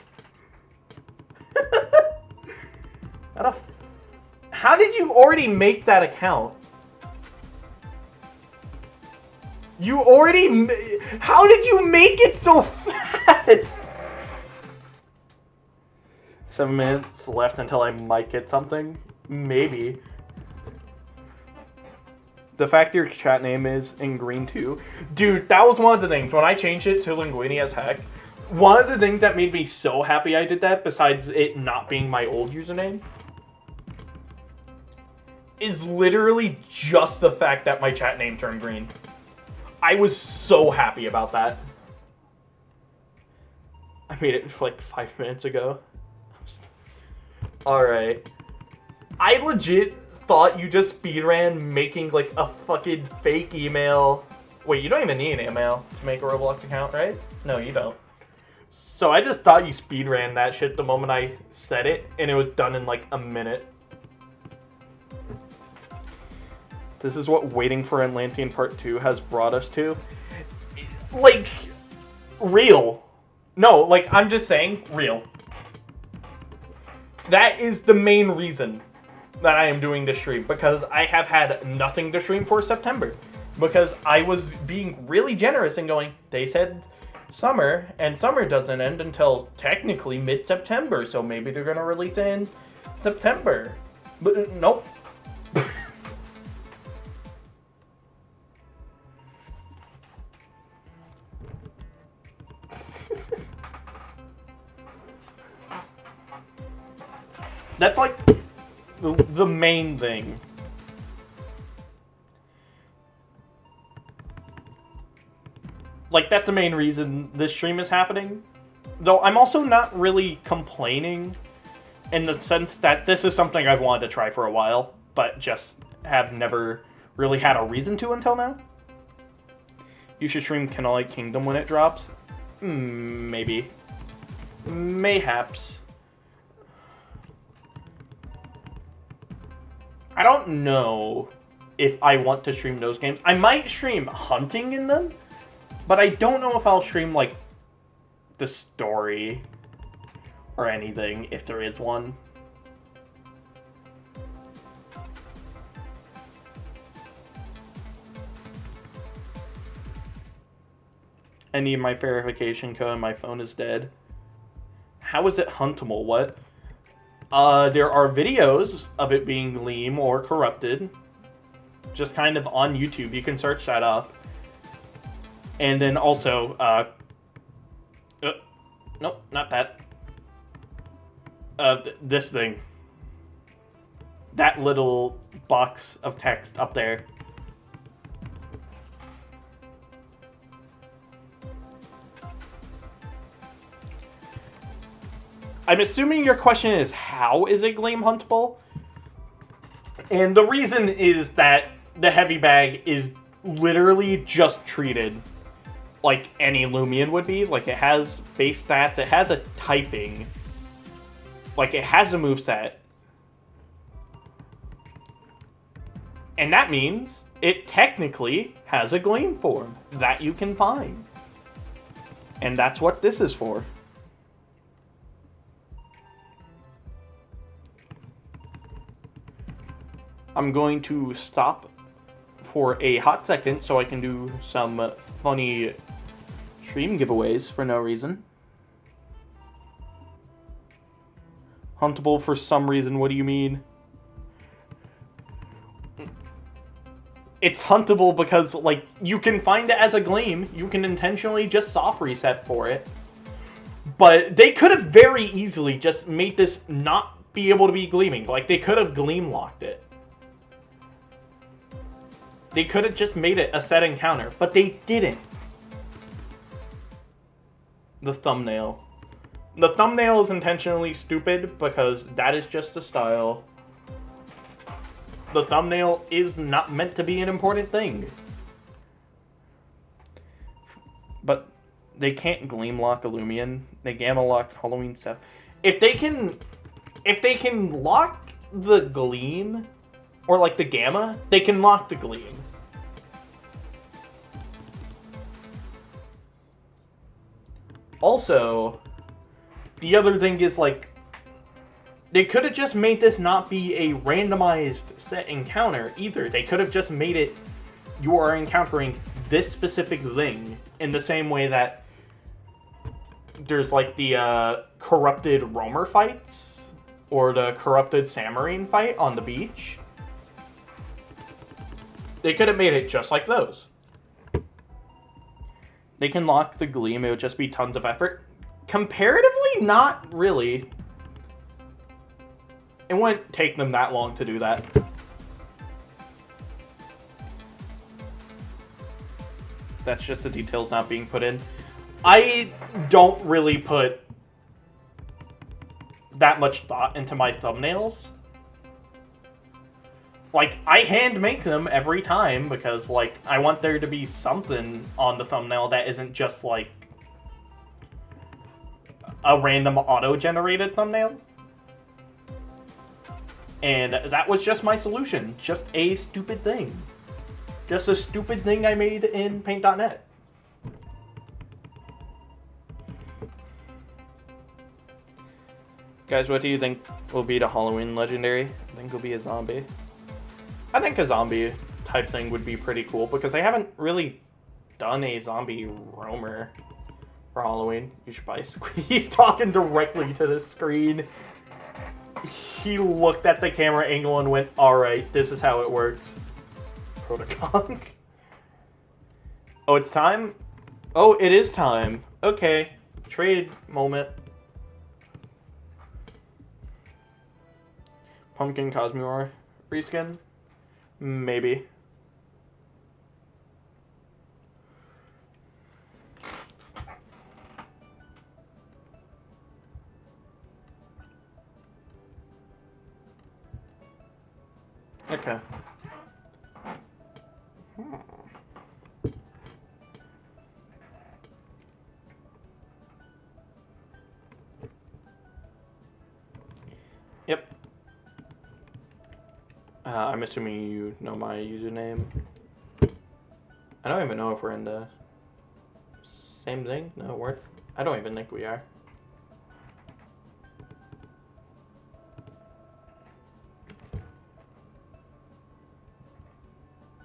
How did you already make that account? How did you make it so fast? 7 minutes left until I might get something. Maybe. The fact your chat name is in green too. Dude, that was one of the things. When I changed it to Linguini as heck, one of the things that made me so happy I did that, besides it not being my old username, is literally just the fact that my chat name turned green. I was so happy about that. I made it like 5 minutes ago. Alright. I legit thought you just speedran making like a fucking fake email. Wait, you don't even need an email to make a Roblox account, right? No, you don't. So I just thought you speedran that shit the moment I said it, and it was done in like a minute. This is what waiting for Atlantean Part 2 has brought us to. Like, real. No, like, I'm just saying, real. That is the main reason that I am doing this stream, because I have had nothing to stream for September. Because I was being really generous and going, they said summer, and summer doesn't end until technically mid-September, so maybe they're going to release it in September. But nope. That's like the main thing. Like, that's the main reason this stream is happening. Though I'm also not really complaining in the sense that this is something I've wanted to try for a while, but just have never really had a reason to until now. You should stream Candlelight Kingdom when it drops. Maybe. Mayhaps. I don't know if I want to stream those games. I might stream hunting in them, but I don't know if I'll stream, like, the story or anything, if there is one. I need my verification code and my phone is dead. How is it huntable? What? There are videos of it being Gleam or corrupted. Just kind of on YouTube. You can search that up. And then also, nope, not that. This thing. That little box of text up there. I'm assuming your question is, how is it Gleam huntable? And the reason is that the heavy bag is literally just treated like any Loomian would be. Like, it has base stats, it has a typing, like, it has a moveset. And that means it technically has a Gleam form that you can find. And that's what this is for. I'm going to stop for a hot second so I can do some funny stream giveaways for no reason. Huntable for some reason, what do you mean? It's huntable because, like, you can find it as a Gleam. You can intentionally just soft reset for it. But they could have very easily just made this not be able to be gleaming. Like, they could have Gleam locked it. They could have just made it a set encounter, but they didn't. The thumbnail. The thumbnail is intentionally stupid because that is just a style. The thumbnail is not meant to be an important thing. But they can't Gleam lock a Loomian. They gamma locked Halloween stuff. If they can lock the Gleam, or like the gamma, they can lock the Gleam. Also, the other thing is, like, they could have just made this not be a randomized set encounter either. They could have just made it, you are encountering this specific thing in the same way that there's, like, the corrupted roamer fights or the corrupted Samarine fight on the beach. They could have made it just like those. They can lock the Gleam, it would just be tons of effort. Comparatively, not really. It wouldn't take them that long to do that. That's just the details not being put in. I don't really put that much thought into my thumbnails. Like, I hand make them every time because, like, I want there to be something on the thumbnail that isn't just, like, a random auto-generated thumbnail. And that was just my solution. Just a stupid thing. Just a stupid thing I made in Paint.net. Guys, what do you think will be the Halloween legendary? I think it'll be a zombie. I think a zombie type thing would be pretty cool because I haven't really done a zombie roamer for Halloween. You should buy a squeeze. He's talking directly to the screen. He looked at the camera angle and went, alright, this is how it works. Protocon. Oh, it's time? Oh, it is time. Okay. Trade moment. Pumpkin Cosmore reskin? Maybe. Okay. Yep. I'm assuming you know my username. I don't even know if we're in the same thing. No, we're. I don't even think we are.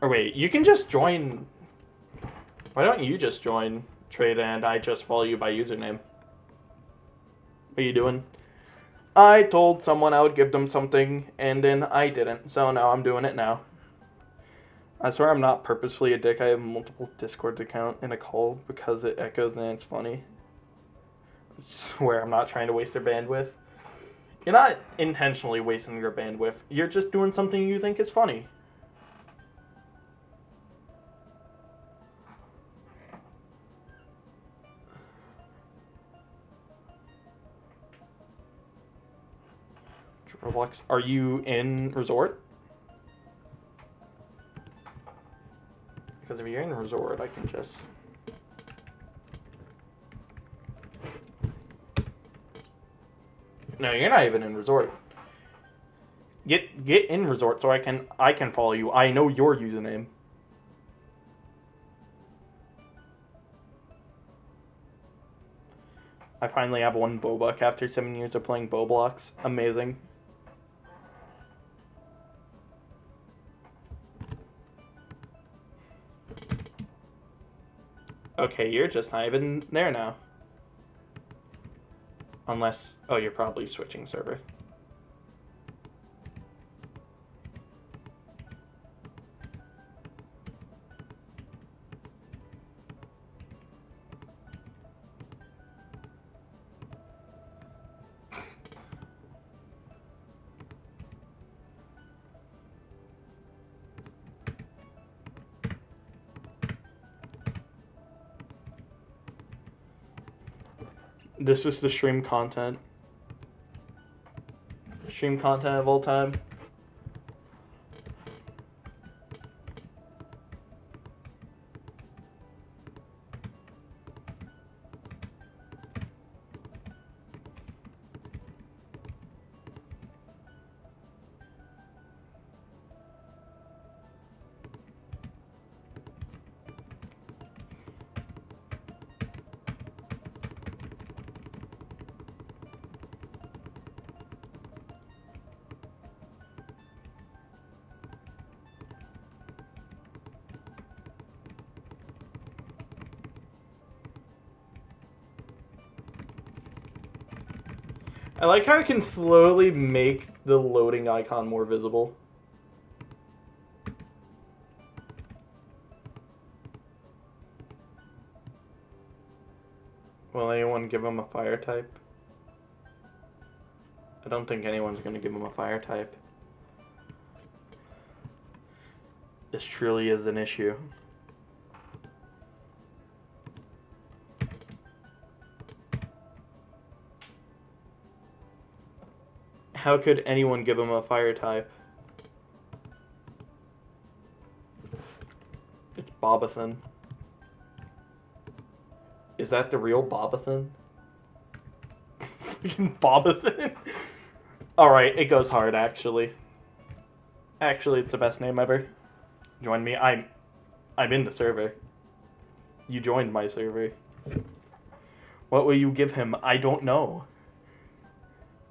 Or wait, you can just join. Why don't you just join trade and I just follow you by username? What are you doing? I told someone I would give them something, and then I didn't, so now I'm doing it now. I swear I'm not purposefully a dick. I have multiple Discord accounts in a call because it echoes and it's funny. I swear I'm not trying to waste their bandwidth. You're not intentionally wasting your bandwidth. You're just doing something you think is funny. Roblox, are you in Resort? Because if you're in Resort, I can just... No, you're not even in Resort. Get in Resort so I can follow you. I know your username. I finally have one Bobuck after 7 years of playing Boblox. Amazing. Okay, you're just not even there now. Unless... Oh, you're probably switching server. This is the stream content. Stream content of all time. I like how I can slowly make the loading icon more visible. Will anyone give him a fire type? I don't think anyone's going to give him a fire type. This truly is an issue. How could anyone give him a fire type? It's Bobathan. Is that the real Bobathan? Bobathan? Alright, it goes hard, actually. Actually, it's the best name ever. Join me. I'm in the server. You joined my server. What will you give him? I don't know.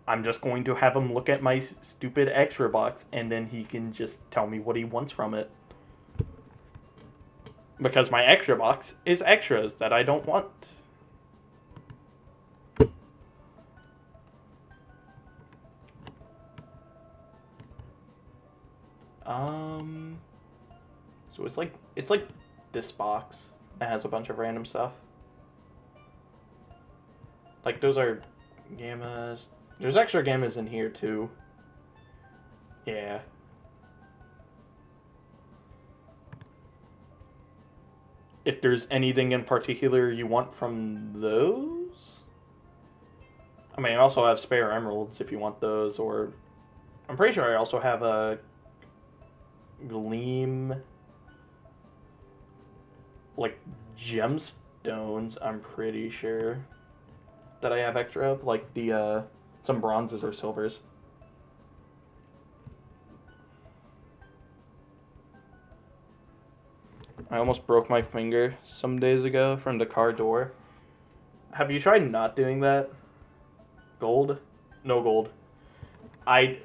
I'm just going to have him look at my stupid extra box, and then he can just tell me what he wants from it. Because my extra box is extras that I don't want. So it's like this box that has a bunch of random stuff. Like those are gammas. There's extra gammas in here too. Yeah. If there's anything in particular you want from those? I mean, I also have spare emeralds if you want those, or I'm pretty sure I also have a gleam, like gemstones, I'm pretty sure that I have extra of, like the some bronzes or silvers. I almost broke my finger some days ago from the car door. Have you tried not doing that? Gold? No gold.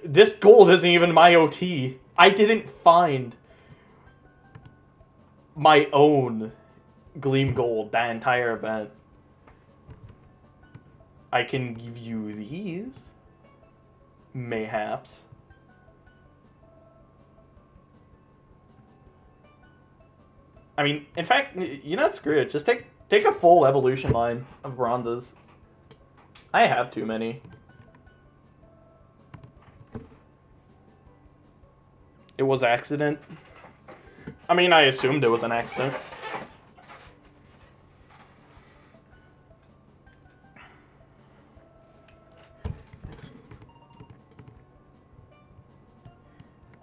This gold isn't even my OT. I didn't find my own Gleam Gold that entire event. I can give you these. Mayhaps. I mean, in fact, you're not screwed. Just take a full evolution line of bronzes. I have too many. It was accident. I mean, I assumed it was an accident.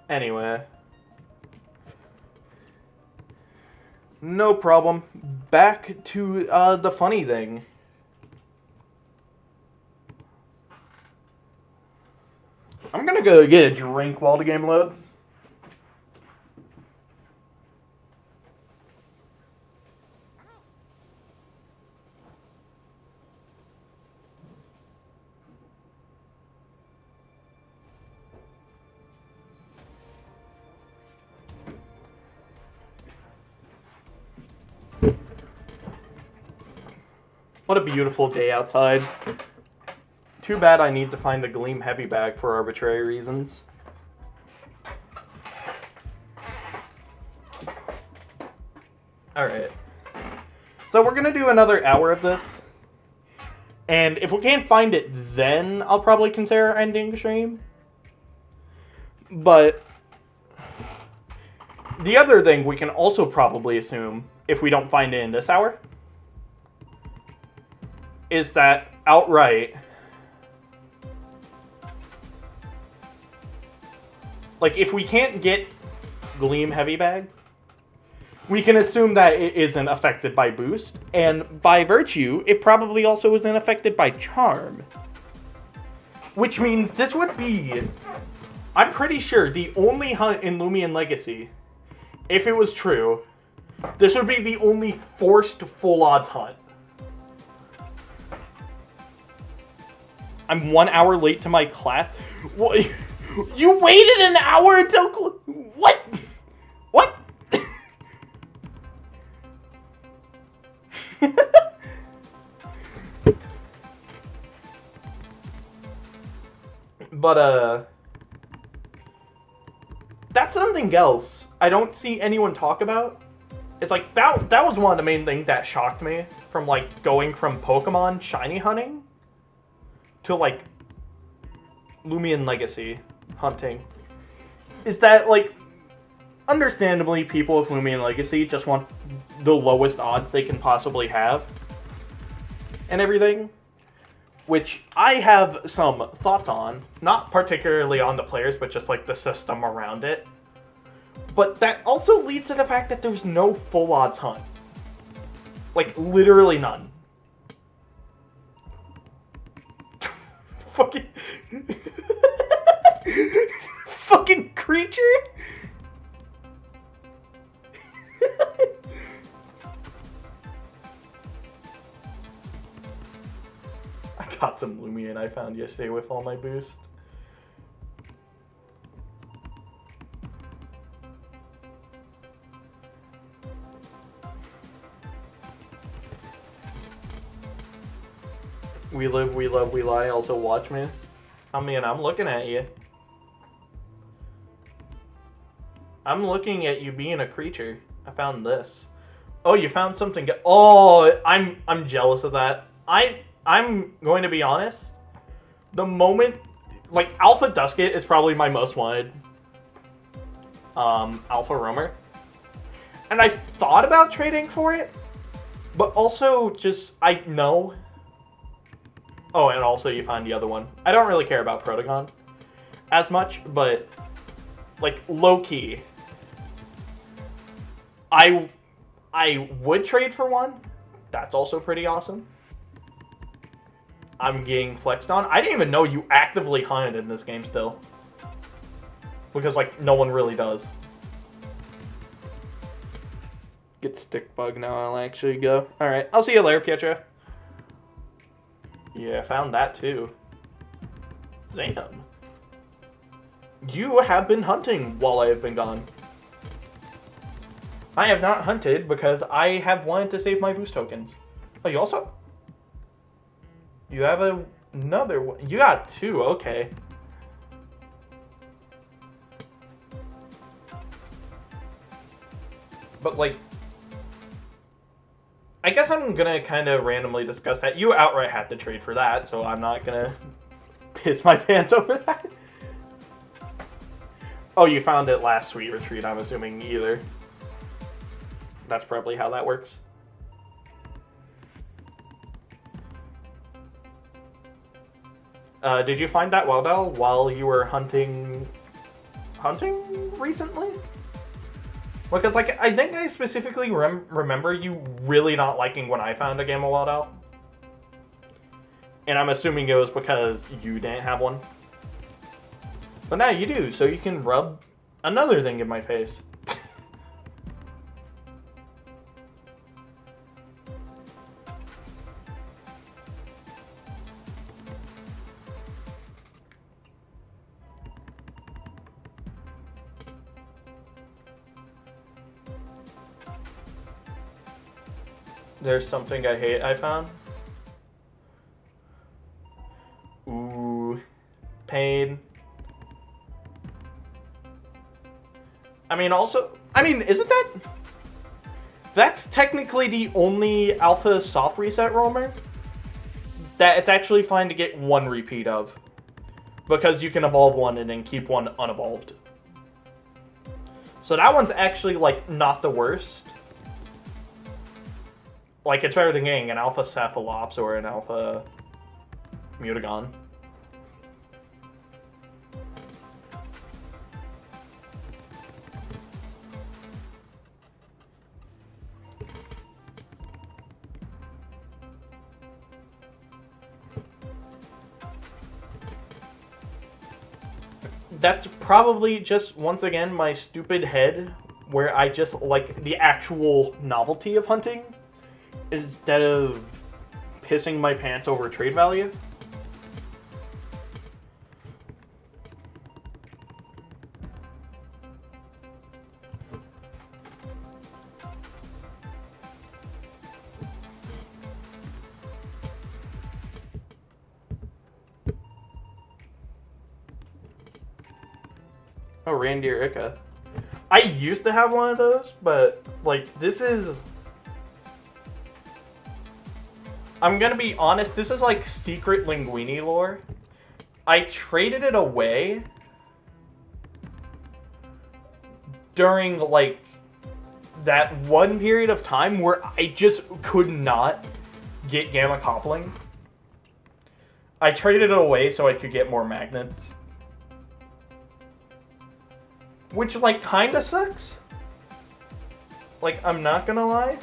Anyway. No problem. Back to the funny thing. I'm gonna go get a drink while the game loads. What a beautiful day outside. Too bad I need to find the Gleam Heavy Bag for arbitrary reasons. Alright. So we're gonna do another hour of this. And if we can't find it then, I'll probably consider ending the stream. But the other thing we can also probably assume, if we don't find it in this hour, is that outright, like, if we can't get Gleam Heavy Bag, we can assume that it isn't affected by Boost, and by virtue, it probably also isn't affected by Charm. Which means this would be, I'm pretty sure, the only hunt in Loomian Legacy, if it was true, this would be the only forced full odds hunt. I'm 1 hour late to my class. What? You waited an hour until what? What? But that's something else I don't see anyone talk about. It's like that was one of the main things that shocked me from like going from Pokemon shiny hunting to like Loomian Legacy hunting, is that like understandably people with Loomian Legacy just want the lowest odds they can possibly have and everything, which I have some thoughts on, not particularly on the players, but just like the system around it. But that also leads to the fact that there's no full odds hunt. Like, literally none. Fucking... Fucking creature? I got some Loomian I found yesterday with all my boost. We live, we love, we lie. Also watch me. I mean, I'm looking at you. I'm looking at you being a creature. I found this. Oh, you found something. Oh, I'm jealous of that. I'm going to be honest. The moment, like, Alpha Dusket is probably my most wanted Alpha Roamer. And I thought about trading for it, but also just, I know. Oh, and also you find the other one. I don't really care about Protagon as much, but, like, low-key, I would trade for one. That's also pretty awesome. I'm getting flexed on. I didn't even know you actively hunted in this game still. Because, like, no one really does. Get stick bug now, I'll actually go. Alright, I'll see you later, Pietro. Yeah, I found that too. Damn. You have been hunting while I have been gone. I have not hunted because I have wanted to save my boost tokens. Oh, you also... You have another one. You got two, okay. But, like... I guess I'm gonna kind of randomly discuss that. You outright had to trade for that, so I'm not gonna piss my pants over that. Oh, you found it last Sweet Retreat, I'm assuming, either. That's probably how that works. Did you find that Weldell while you were hunting recently? Because, like, I think I specifically remember you really not liking when I found a game of Weldell. And I'm assuming it was because you didn't have one. But now you do, so you can rub another thing in my face. There's something I hate I found. Ooh. Pain. I mean, also... I mean, isn't that... That's technically the only Alpha Soft Reset Roamer that it's actually fine to get one repeat of. Because you can evolve one and then keep one unevolved. So that one's actually, like, not the worst. Like, it's better than getting an Alpha Cephalops or an Alpha Mutagon. That's probably just, once again, my stupid head, where I just like the actual novelty of hunting instead of pissing my pants over trade value. Oh, Reindeer Ika. I used to have one of those, but, like, this is... I'm gonna be honest, this is like secret Linguini lore. I traded it away during, like, that one period of time where I just could not get Gamma Coupling. I traded it away so I could get more magnets. Which, like, kinda sucks. Like, I'm not gonna lie.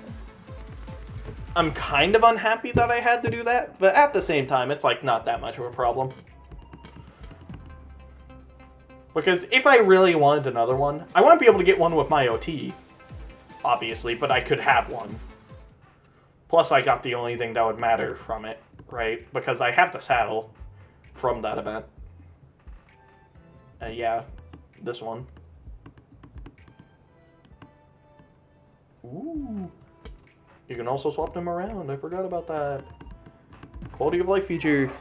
I'm kind of unhappy that I had to do that, but at the same time, it's, like, not that much of a problem. Because if I really wanted another one, I wouldn't be able to get one with my OT, obviously, but I could have one. Plus, I got the only thing that would matter from it, right? Because I have the saddle from that event. Yeah, this one. Ooh. You can also swap them around. I forgot about that. Quality of life feature.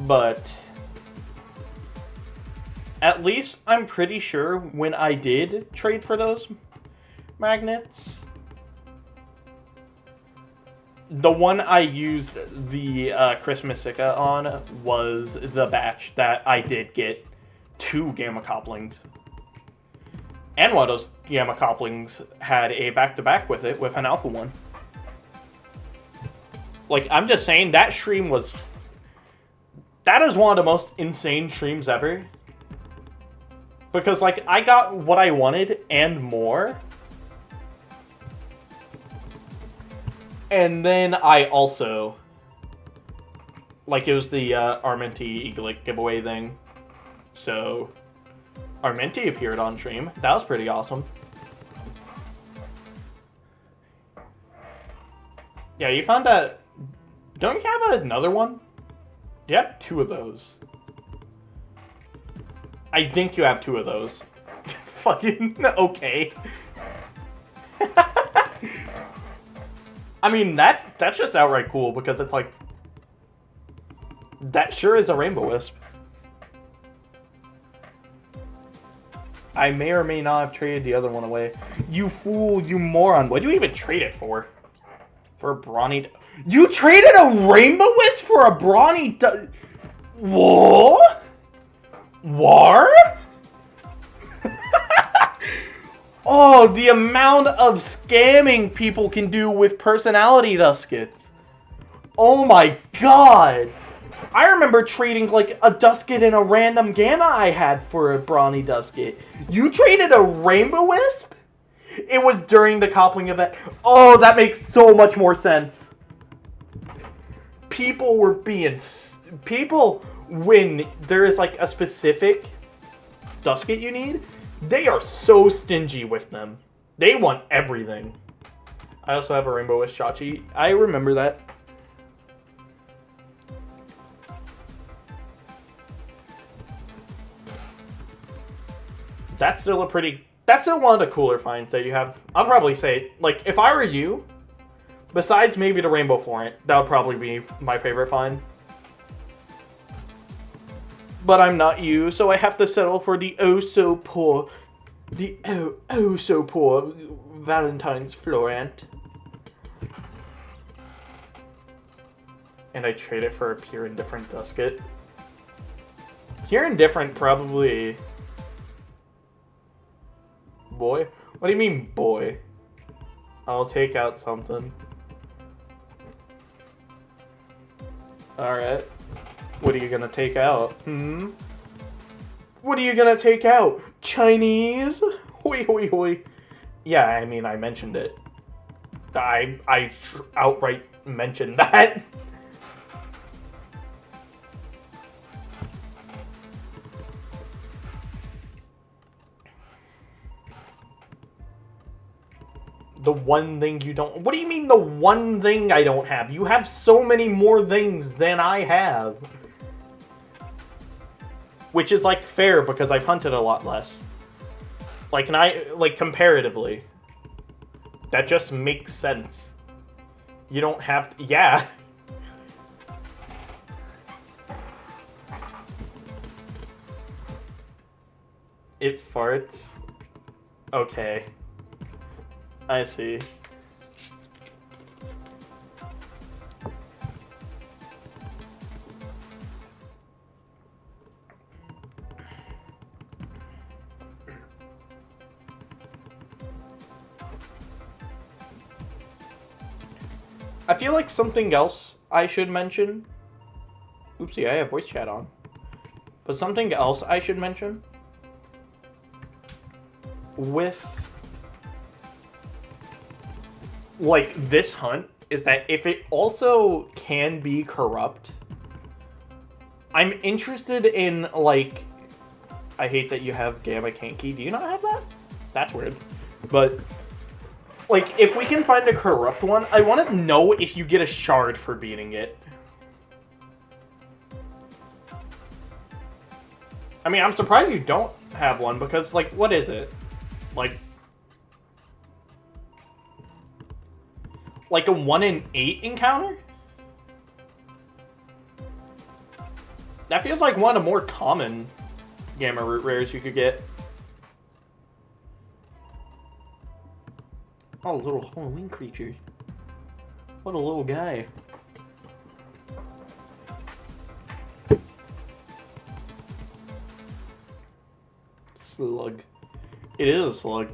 But at least I'm pretty sure when I did trade for those magnets, the one I used the Christmasica on was the batch that I did get 2 gamma couplings. And one of those gamma couplings had a back-to-back with it, with an alpha one. Like, I'm just saying, that stream was... That is one of the most insane streams ever. Because, like, I got what I wanted and more. And then I also... Like, it was the Armenti Eaglet giveaway thing. So... Armenti appeared on stream. That was pretty awesome. Yeah, you found that... Don't you have another one? You have 2 of those. I think you have 2 of those. Fucking... Okay. I mean, that's just outright cool, because it's like... That sure is a Rainbow Wisp. I may or may not have traded the other one away. You fool, you moron. What'd you even trade it for? For a brawny... You traded a Rainbow Wisp for a brawny... What? War? Oh, the amount of scamming people can do with personality duskets. Oh my god. I remember trading like a Dusket and a random Gamma I had for a Brawny Dusket. You traded a Rainbow Wisp? It was during the coupling event. Oh, that makes so much more sense. People were being... People, when there is like a specific Dusket you need, they are so stingy with them. They want everything. I also have a Rainbow Wisp Chachi. I remember that. That's still one of the cooler finds that you have. I'll probably say, like, if I were you, besides maybe the Rainbow Florent, that would probably be my favorite find. But I'm not you, so I have to settle for the oh-so-poor Valentine's Florent. And I trade it for a Pure Indifferent Dusket. Pure Indifferent probably... Boy? What do you mean, boy? I'll take out something. Alright. What are you gonna take out? What are you gonna take out? Chinese? Hoi hoi hoi. Yeah, I mean, I mentioned it. I outright mentioned that. The one thing you don't... What do you mean the one thing I don't have? You have so many more things than I have. Which is, like, fair because I've hunted a lot less. Like, comparatively. That just makes sense. You don't have to... Yeah. It farts. Okay. I see. I feel like something else I should mention. Oopsie, I have voice chat on. But something else I should mention with like this hunt is that if it also can be corrupt, I'm interested in like, I hate that you have Gamma Kanky. Do you not have that? That's weird. But like, if we can find a corrupt one, I want to know if you get a shard for beating it. I mean, I'm surprised you don't have one because, like, what is it? Like a 1 in 8 encounter? That feels like one of the more common Gamma Root rares you could get. Oh, little Halloween creature. What a little guy. Slug. It is a slug.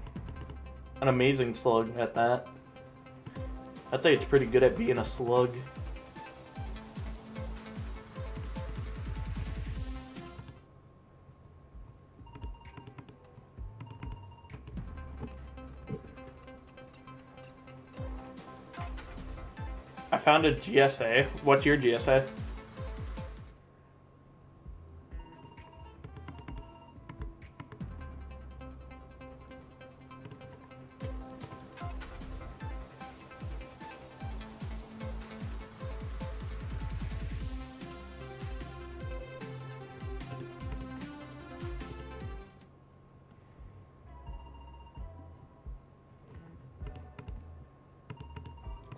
An amazing slug at that. I'd say it's pretty good at being a slug. I found a GSA. What's your GSA?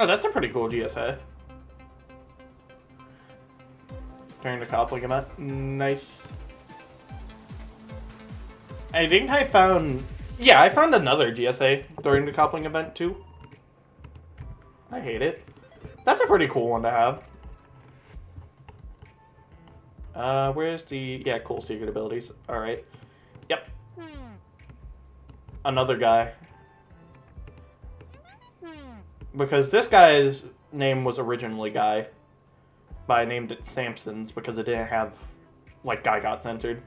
Oh, that's a pretty cool GSA. During the coupling event. Nice. I think I found... Yeah, I found another GSA during the coupling event, too. I hate it. That's a pretty cool one to have. Where's the... Yeah, cool secret abilities. Alright. Yep. Another guy. Because this guy's name was originally Guy. But I named it Samson's because it didn't have, like, Guy got censored.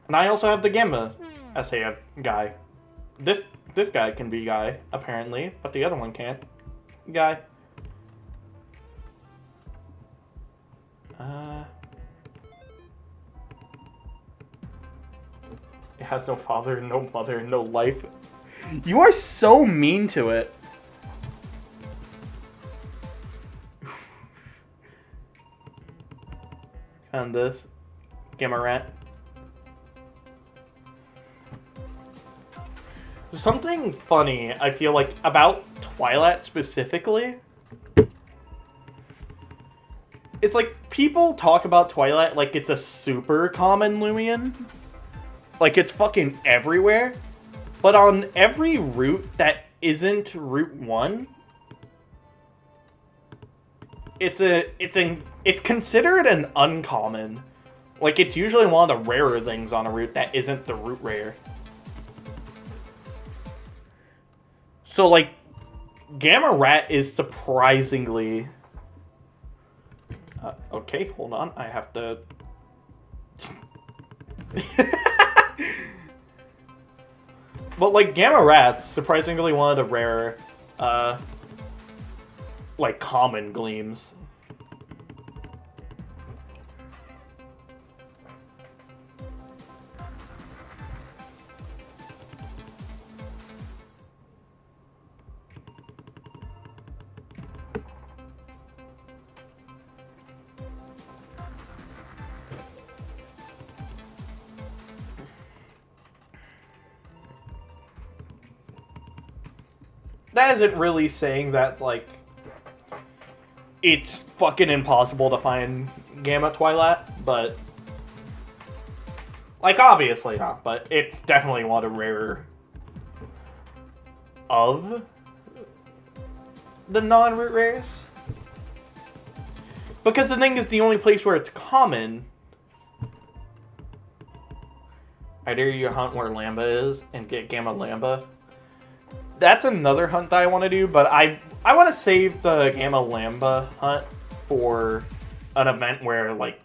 And I also have the Gamma SA Guy. This guy can be Guy, apparently, but the other one can't. Guy. It has no father, no mother, no life. You are so mean to it. Found this. Gamma Rat. Something funny, I feel like, about Twilight specifically. It's like, people talk about Twilight like it's a super common Loomian. Like, it's fucking everywhere. But on every route that isn't Route 1, it's considered an uncommon. Like, it's usually one of the rarer things on a route that isn't the route rare. So, like, Gamma Rat is surprisingly... okay, hold on. I have to... But, like, Gamma Rat's surprisingly one of the rarer, like, common gleams. That isn't really saying that, like, it's fucking impossible to find Gamma Twilight, but... Like, obviously not, but it's definitely one of the rarer of the non-root rares. Because the thing is, the only place where it's common... I dare you hunt where Lamba is and get Gamma Lamba. That's another hunt that I want to do, but I want to save the Gamma Lambda hunt for an event where, like,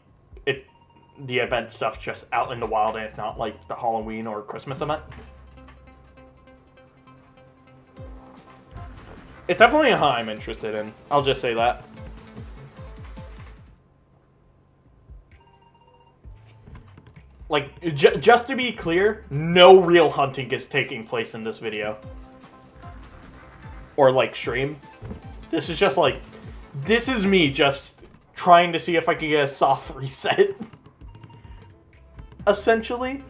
the event stuff's just out in the wild and it's not like the Halloween or Christmas event. It's definitely a hunt I'm interested in. I'll just say that. Like, just to be clear, no real hunting is taking place in this video. Or, like, stream. This is just, like... This is me just trying to see if I can get a soft reset. Essentially.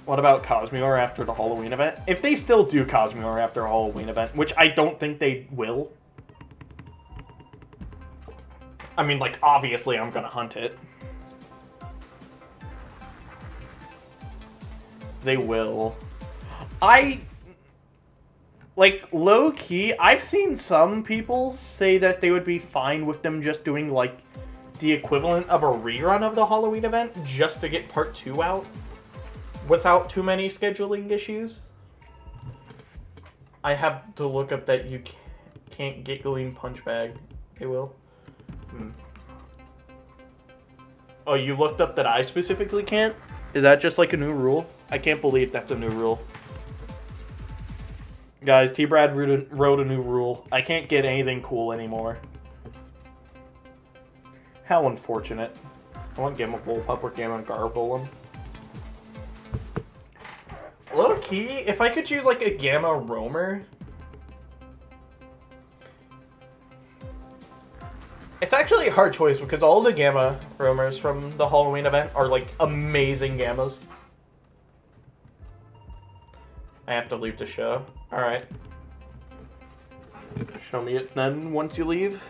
What about Cosmere after the Halloween event? If they still do Cosmere after a Halloween event, which I don't think they will. I mean, like, obviously I'm gonna hunt it. They will. Like, low-key, I've seen some people say that they would be fine with them just doing, like, the equivalent of a rerun of the Halloween event just to get part 2 out without too many scheduling issues. I have to look up that you can't get Gleam Punch Bag. They will. Oh, you looked up that I specifically can't? Is that just like a new rule? I can't believe that's a new rule. Guys, T-Brad wrote a new rule. I can't get anything cool anymore. How unfortunate. I want Gamma Bullpup or Gamma Gargolem. Low key, if I could choose like a Gamma Roamer. It's actually a hard choice because all the Gamma Roamers from the Halloween event are like amazing Gammas. I have to leave the show. Alright. Show me it then once you leave.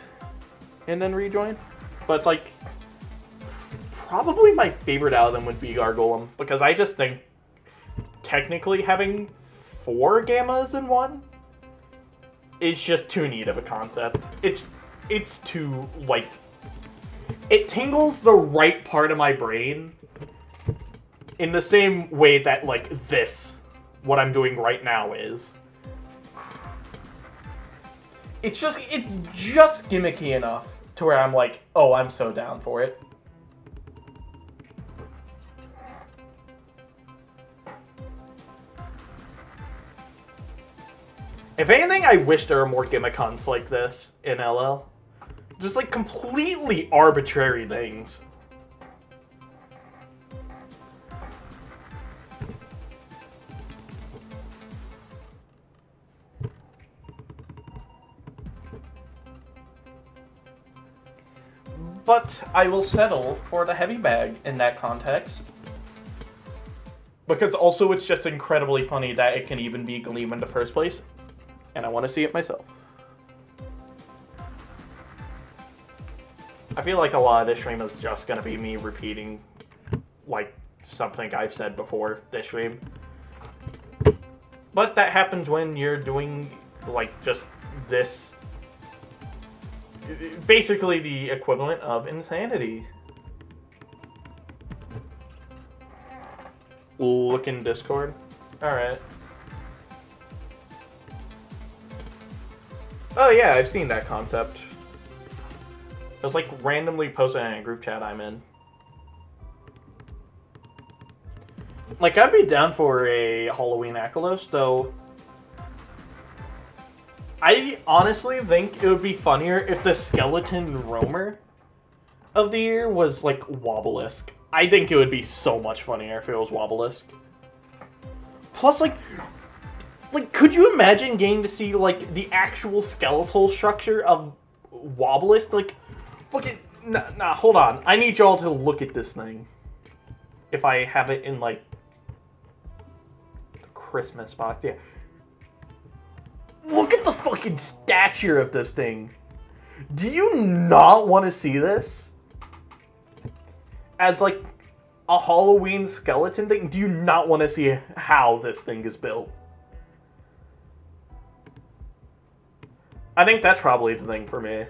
And then rejoin. But like, probably my favorite out of them would be Gargolem. Because I just think, technically having 4 Gammas in one is just too neat of a concept. It's too, like, it tingles the right part of my brain in the same way that, like, what I'm doing right now is. It's just gimmicky enough to where I'm like, oh, I'm so down for it. If anything, I wish there were more gimmicons like this in LL. Just like completely arbitrary things. But I will settle for the heavy bag in that context. Because also it's just incredibly funny that it can even be Gleam in the first place. And I want to see it myself. I feel like a lot of this stream is just going to be me repeating, like, something I've said before this stream. But that happens when you're doing, like, just this. Basically the equivalent of insanity. Look in Discord. Alright. Oh yeah, I've seen that concept. It was like randomly posted in a group chat I'm in. Like, I'd be down for a Halloween Akalos, though. I honestly think it would be funnier if the skeleton roamer of the year was, like, Wobblisk. I think it would be so much funnier if it was Wobblisk. Plus, like, could you imagine getting to see, like, the actual skeletal structure of Wobblisk? Like, look at... Nah, hold on. I need y'all to look at this thing. If I have it in, like, the Christmas box. Yeah. Look at the fucking stature of this thing. Do you not want to see this? As, like, a Halloween skeleton thing? Do you not want to see how this thing is built? I think that's probably the thing for me.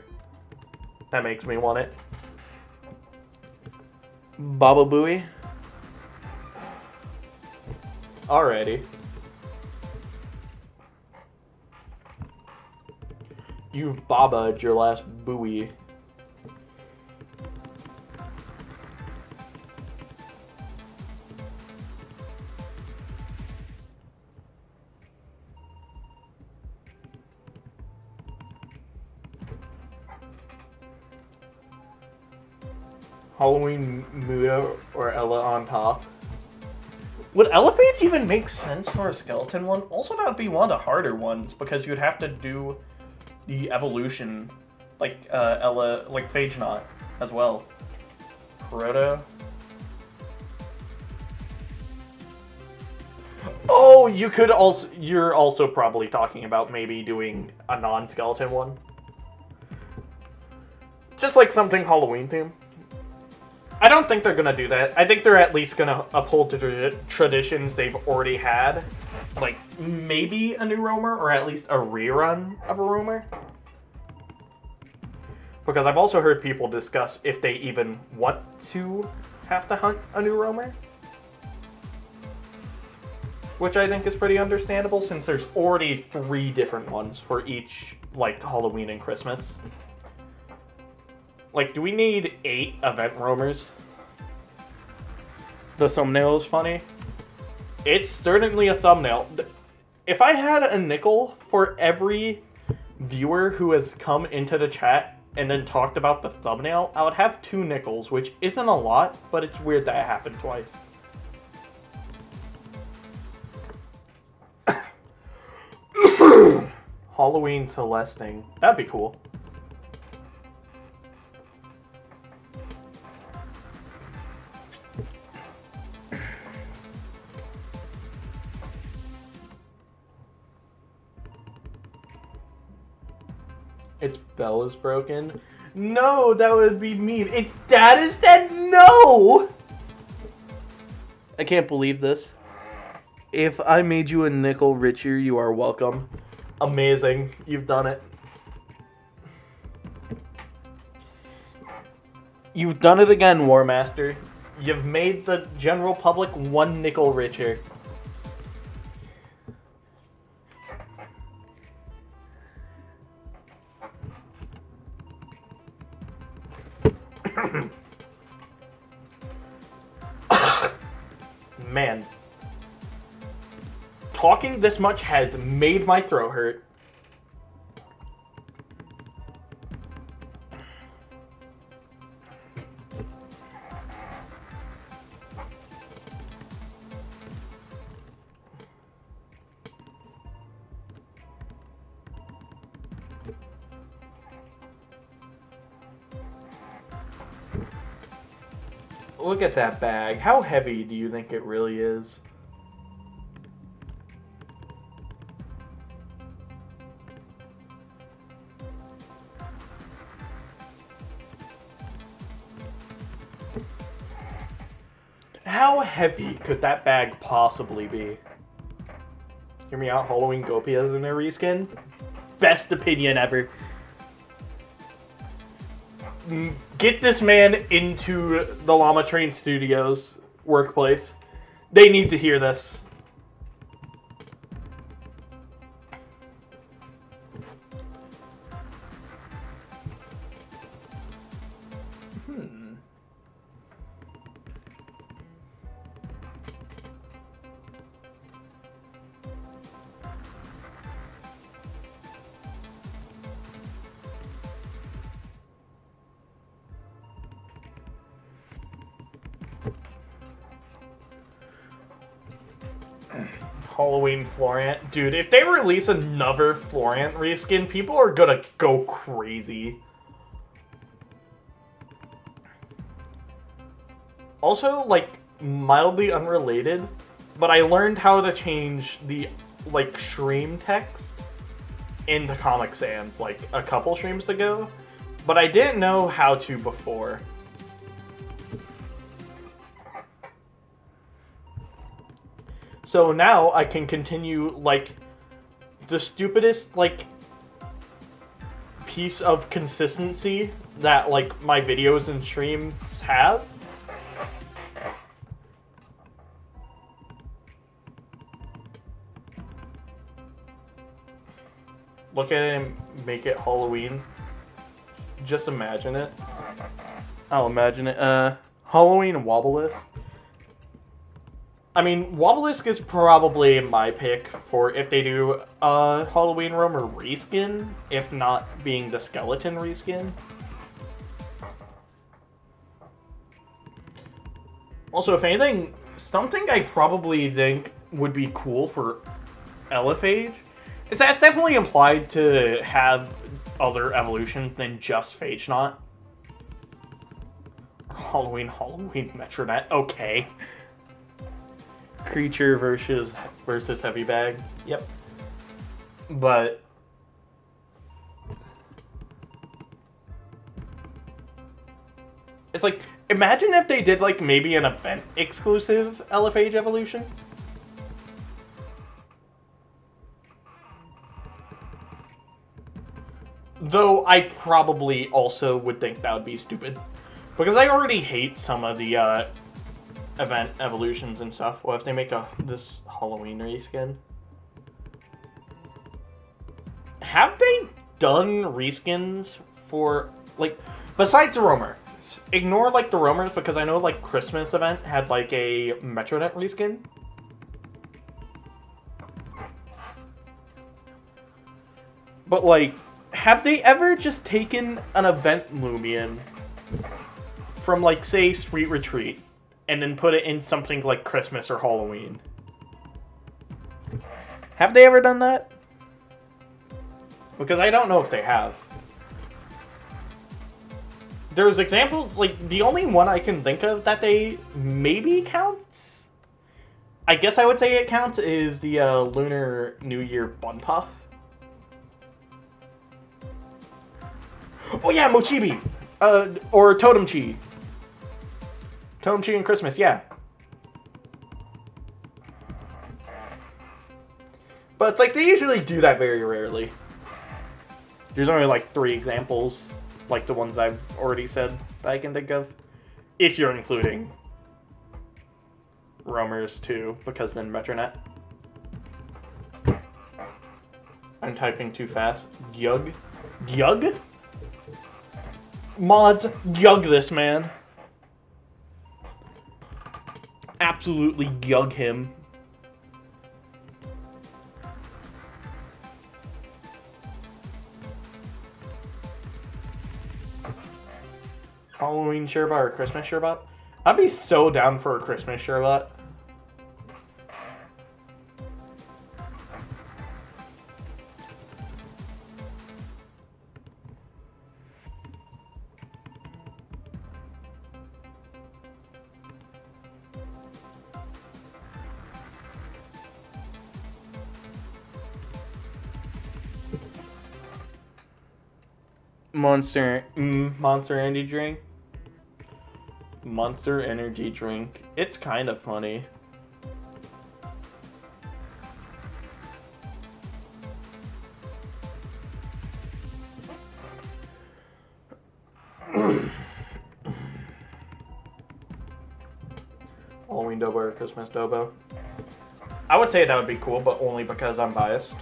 That makes me want it. Baba Booey. Alrighty. You've Baba'd your last buoy. Halloween Muda or Ella on top. Would Elephant even make sense for a skeleton one? Also, that would be one of the harder ones because you'd have to do the evolution, like Ella, like Phage Knot as well. Proto. Oh, you could also. You're also probably talking about maybe doing a non-skeleton one, just like something Halloween themed. I don't think they're gonna do that. I think they're at least gonna uphold the traditions they've already had. Like, maybe a new roamer, or at least a rerun of a roamer. Because I've also heard people discuss if they even want to have to hunt a new roamer. Which I think is pretty understandable, since there's already 3 different ones for each, like, Halloween and Christmas. Like, do we need 8 event roamers? The thumbnail is funny. It's certainly a thumbnail. If I had a nickel for every viewer who has come into the chat and then talked about the thumbnail, I would have 2 nickels, which isn't a lot, but it's weird that it happened twice. Halloween Celesting. That'd be cool. Its bell is broken. No, that would be mean. Its dad is dead? No! I can't believe this. If I made you a nickel richer, you are welcome. Amazing. You've done it. You've done it again, War Master. You've made the general public 1 nickel richer. Man. Talking this much has made my throat hurt. Look at that bag. How heavy do you think it really is? How heavy could that bag possibly be? Hear me out, Halloween Gopias in their reskin? Best opinion ever. Get this man into the Llama Train Studios workplace. They need to hear this. Halloween Florant. Dude, if they release another Florant reskin, people are gonna go crazy. Also, like, mildly unrelated, but I learned how to change the, like, stream text into Comic Sans, like, a couple streams ago, but I didn't know how to before. So now I can continue, like, the stupidest, like, piece of consistency that, like, my videos and streams have. look at it and make it Halloween. Just imagine it. I'll imagine it. Halloween Wobblisk. I mean, Wobblisk is probably my pick for if they do a Halloween Roamer reskin, if not being the skeleton reskin. Also, if anything, something I probably think would be cool for Elephage is that it's definitely implied to have other evolutions than just Phage Knot. Halloween Metronet. Okay. Creature versus Heavy Bag. Yep. But it's like, imagine if they did like maybe an event exclusive Elephage evolution. Though I probably also would think that would be stupid. Because I already hate some of the event evolutions and stuff. What if they make this Halloween reskin? Have they done reskins for, like, besides the Roamer? Ignore, like, the Roamers, because I know, like, Christmas event had, like, a Metronet reskin. But, like, have they ever just taken an event Loomian from, like, say, Sweet Retreat, and then put it in something like Christmas or Halloween? Have they ever done that? Because I don't know if they have. There's examples, like, the only one I can think of that they maybe counts, I guess I would say it counts, is the Lunar New Year Bun Puff. Oh yeah, Mochibi! Or Totem Chi. Totem Chi and Christmas, yeah. But it's like, they usually do that very rarely. There's only like 3 examples, like the ones I've already said that I can think of. If you're including Roamers too, because then Metronet. I'm typing too fast. Gyug? Gyug? Mods, gyug this man. Absolutely gyug him. Halloween Sherbot or Christmas Sherbot? I'd be so down for a Christmas Sherbot. Monster Energy Drink. Monster Energy Drink. It's kind of funny. Halloween Dobo or Christmas Dobo? I would say that would be cool, but only because I'm biased.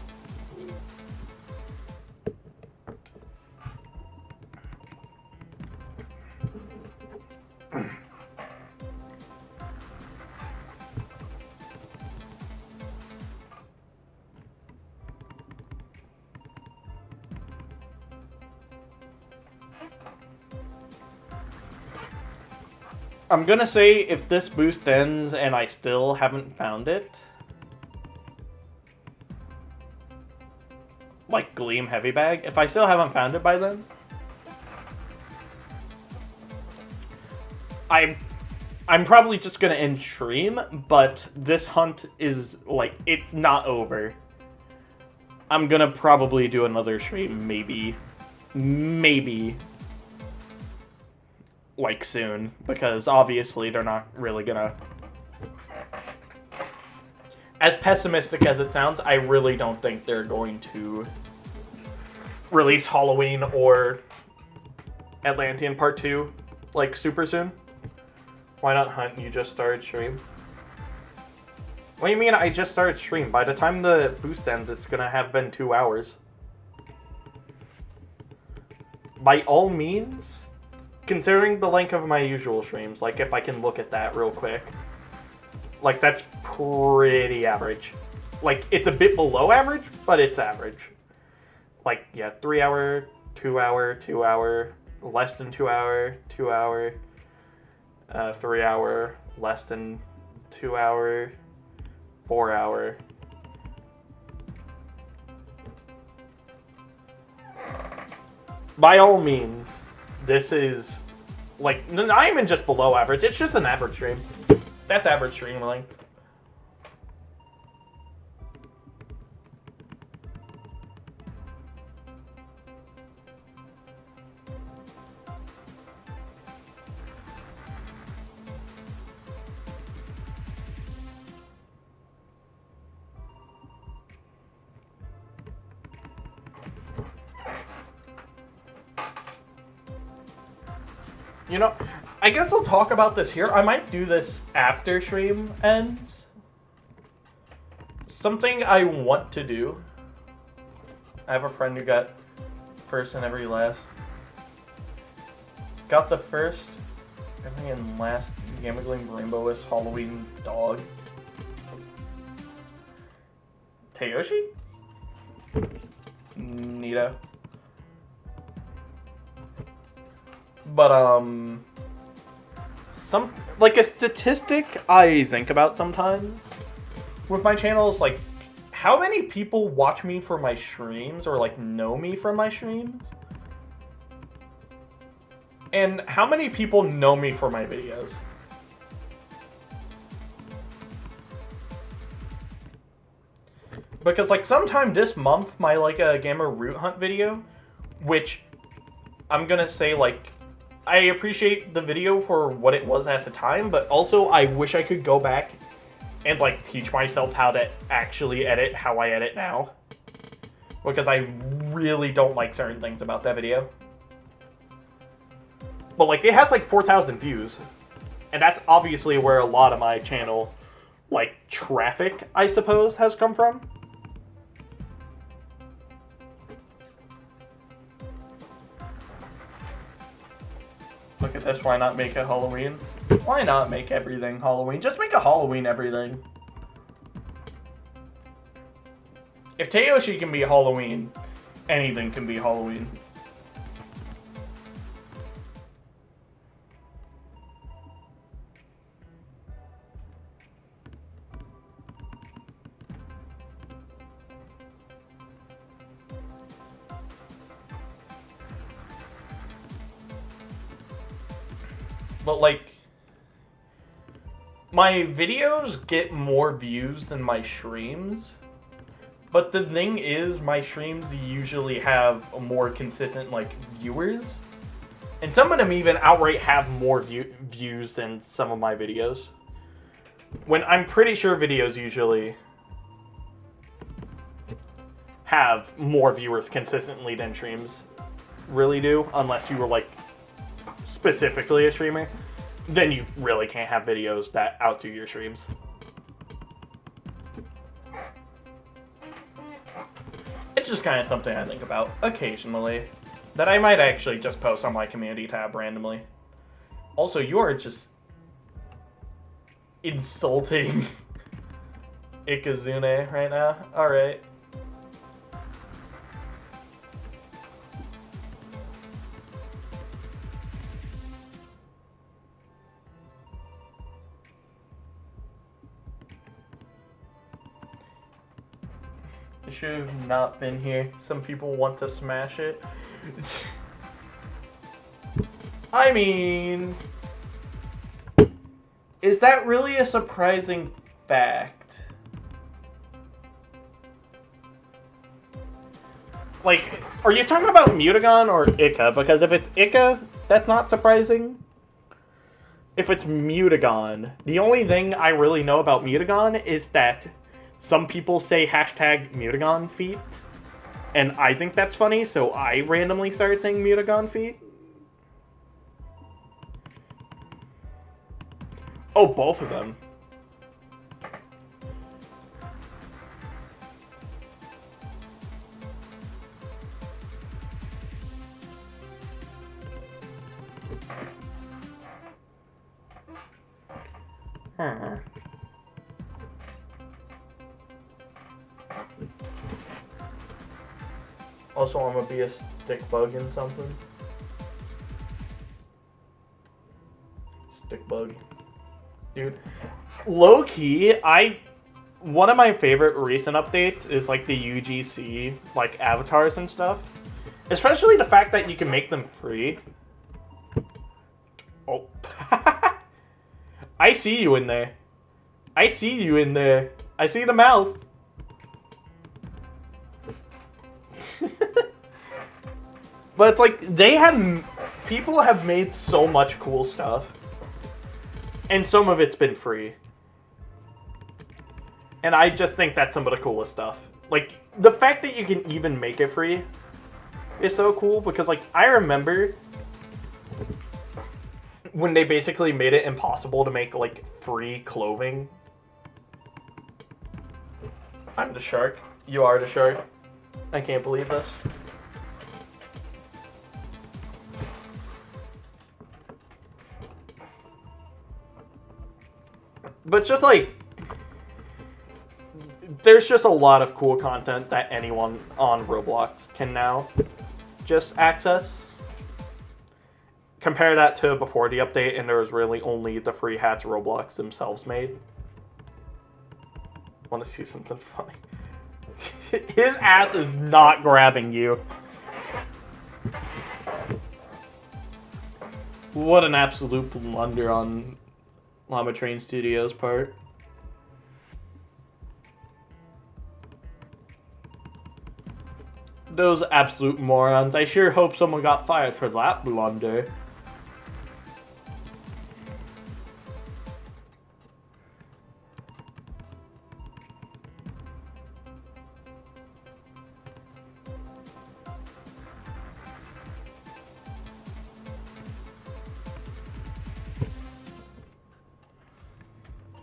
I'm gonna say if this boost ends and I still haven't found it, like Gleam Heavy Bag, if I still haven't found it by then, I'm probably just gonna end stream, but this hunt is, like, it's not over. I'm gonna probably do another stream, maybe, like, soon, because obviously they're not really gonna... As pessimistic as it sounds, I really don't think they're going to release Halloween or Atlantean Part 2, like, super soon. Why not hunt? You just started stream. What do you mean I just started stream? By the time the boost ends, it's gonna have been 2 hours. by all means, considering the length of my usual streams, like if I can look at that real quick, like that's pretty average. Like it's a bit below average, but it's average. Like yeah, 3 hour, 2 hour, 2 hour, less than 2 hour, 2 hour, 3 hour, less than 2 hour, 4 hour. By all means, this is like not even just below average. It's just an average stream. That's average stream length. You know, I guess I'll talk about this here. I might do this after stream ends. Something I want to do. I have a friend who got first and every last. Got the first, every and last Gambling Rainbowist Halloween dog. Tayoshi? Neato. But, some, like a statistic I think about sometimes with my channel is like, how many people watch me for my streams or like know me from my streams? And how many people know me for my videos? Because like sometime this month, my like a gamer root hunt video, which I'm gonna say like, I appreciate the video for what it was at the time, but also I wish I could go back and like teach myself how to actually edit how I edit now. Because I really don't like certain things about that video. But like it has like 4,000 views. And that's obviously where a lot of my channel, like traffic, I suppose, has come from. Look at this, why not make it Halloween? Why not make everything Halloween? Just make a Halloween everything. If Tayoshi can be Halloween, anything can be Halloween. But like, my videos get more views than my streams. But the thing is, my streams usually have a more consistent like viewers. And some of them even outright have more views than some of my videos. When I'm pretty sure videos usually have more viewers consistently than streams really do, unless you were like specifically a streamer, then you really can't have videos that outdo your streams. It's just kind of something I think about occasionally, that I might actually just post on my community tab randomly. Also, you are just insulting Ikazune right now. Alright. It should have not been here. Some people want to smash it. I mean, is that really a surprising fact? Like, are you talking about Mutagon or Ika? Because if it's Ika, that's not surprising. If it's Mutagon, the only thing I really know about Mutagon is that some people say hashtag Mutagon feet, and I think that's funny, so I randomly started saying Mutagon feet. Oh, both of them. Hmm. Also, I'm gonna be a stick bug in something. Stick bug. Dude. Low key, one of my favorite recent updates is like the UGC like avatars and stuff. Especially the fact that you can make them free. Oh. I see you in there. I see you in there. I see the mouth. But it's like, people have made so much cool stuff. And some of it's been free. And I just think that's some of the coolest stuff. Like, the fact that you can even make it free is so cool, because like, I remember when they basically made it impossible to make like free clothing. I'm the shark. You are the shark. I can't believe this. But just like, there's just a lot of cool content that anyone on Roblox can now just access. Compare that to before the update, and there was really only the free hats Roblox themselves made. Want to see something funny? His ass is not grabbing you. What an absolute blunder on Llama Train Studios' part. Those absolute morons. I sure hope someone got fired for that blunder.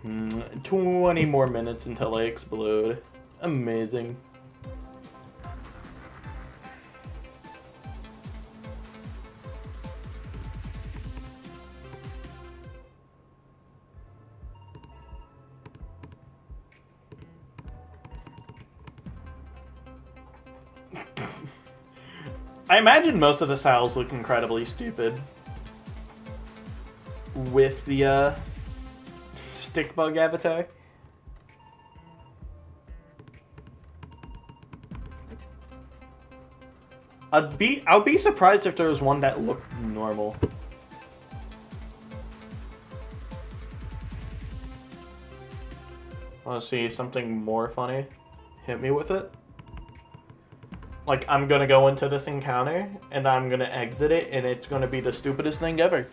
Hmm, 20 more minutes until I explode. Amazing. I imagine most of the styles look incredibly stupid with the stick bug avatar. I'd be surprised if there was one that looked normal. Want to see something more funny? Hit me with it. Like, I'm gonna go into this encounter, and I'm gonna exit it, and it's gonna be the stupidest thing ever.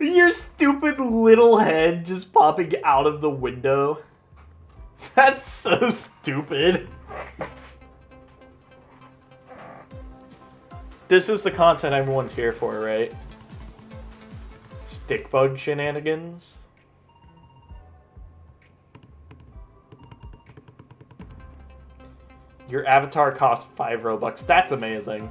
Your stupid little head just popping out of the window. That's so stupid. This is the content everyone's here for, right? Stick bug shenanigans. Your avatar costs 5 Robux. That's amazing.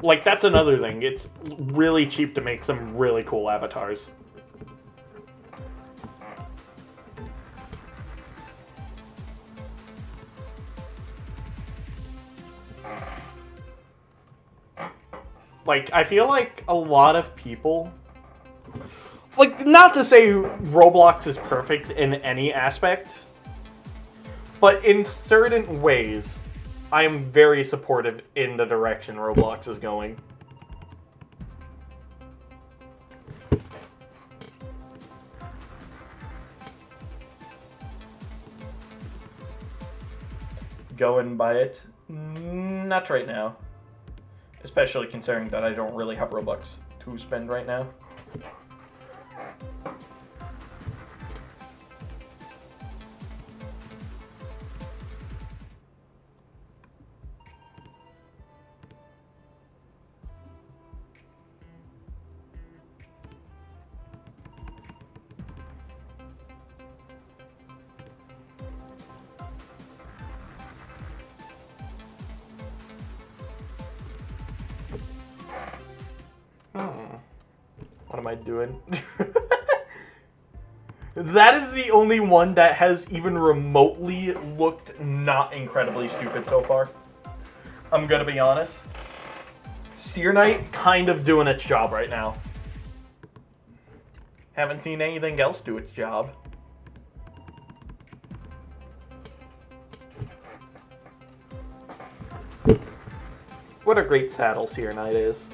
Like, that's another thing. It's really cheap to make some really cool avatars. Like, I feel like a lot of people... Like, not to say Roblox is perfect in any aspect, but in certain ways, I am very supportive in the direction Roblox is going. Go and buy it? Not right now. Especially considering that I don't really have Robux to spend right now. am I doing? That is the only one that has even remotely looked not incredibly stupid so far. I'm gonna be honest. Seer Knight kind of doing its job right now. Haven't seen anything else do its job. What a great saddle Seer Knight is.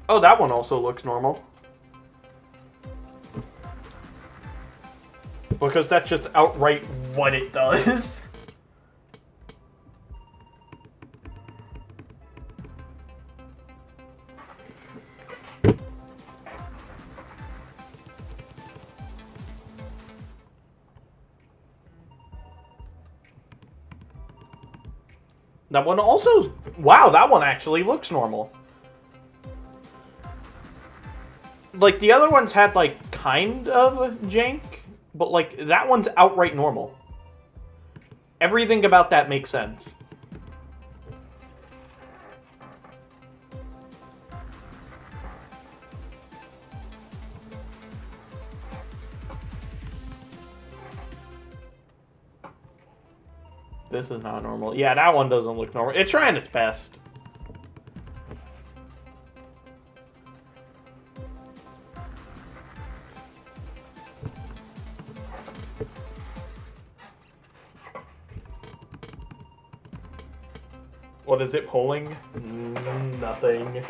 Oh, that one also looks normal. Because that's just outright what it does. That one also... Wow, that one actually looks normal. Like, the other ones had, like, kind of jank, but, like, that one's outright normal. Everything about that makes sense. This is not normal. Yeah, that one doesn't look normal. It's trying its best. What is it pulling? Nothing.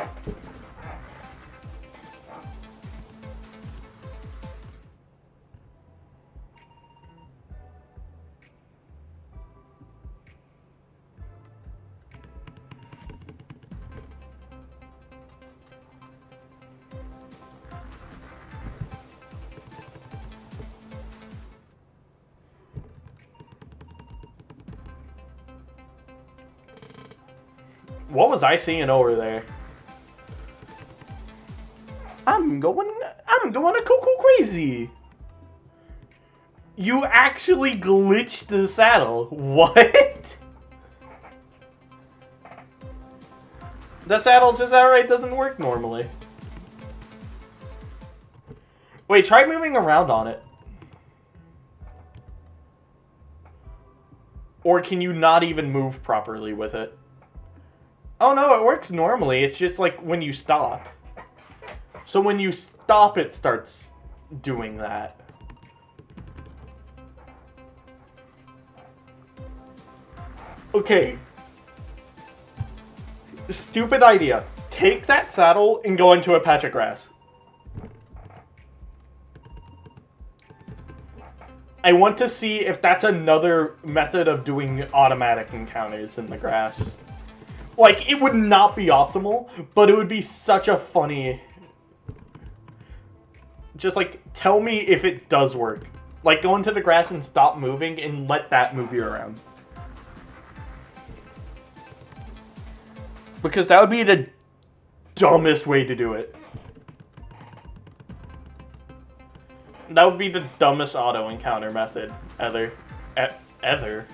What was I seeing over there? I'm going a cuckoo crazy. You actually glitched the saddle. What? The saddle just outright doesn't work normally. Wait, try moving around on it. Or can you not even move properly with it? Oh no, it works normally. It's just like when you stop. So when you stop, it starts doing that. Okay. Stupid idea. Take that saddle and go into a patch of grass. I want to see if that's another method of doing automatic encounters in the grass. Like, it would not be optimal, but it would be such a funny... Just, like, tell me if it does work. Like, go into the grass and stop moving and let that move you around. Because that would be the dumbest way to do it. That would be the dumbest auto encounter method ever. Ever.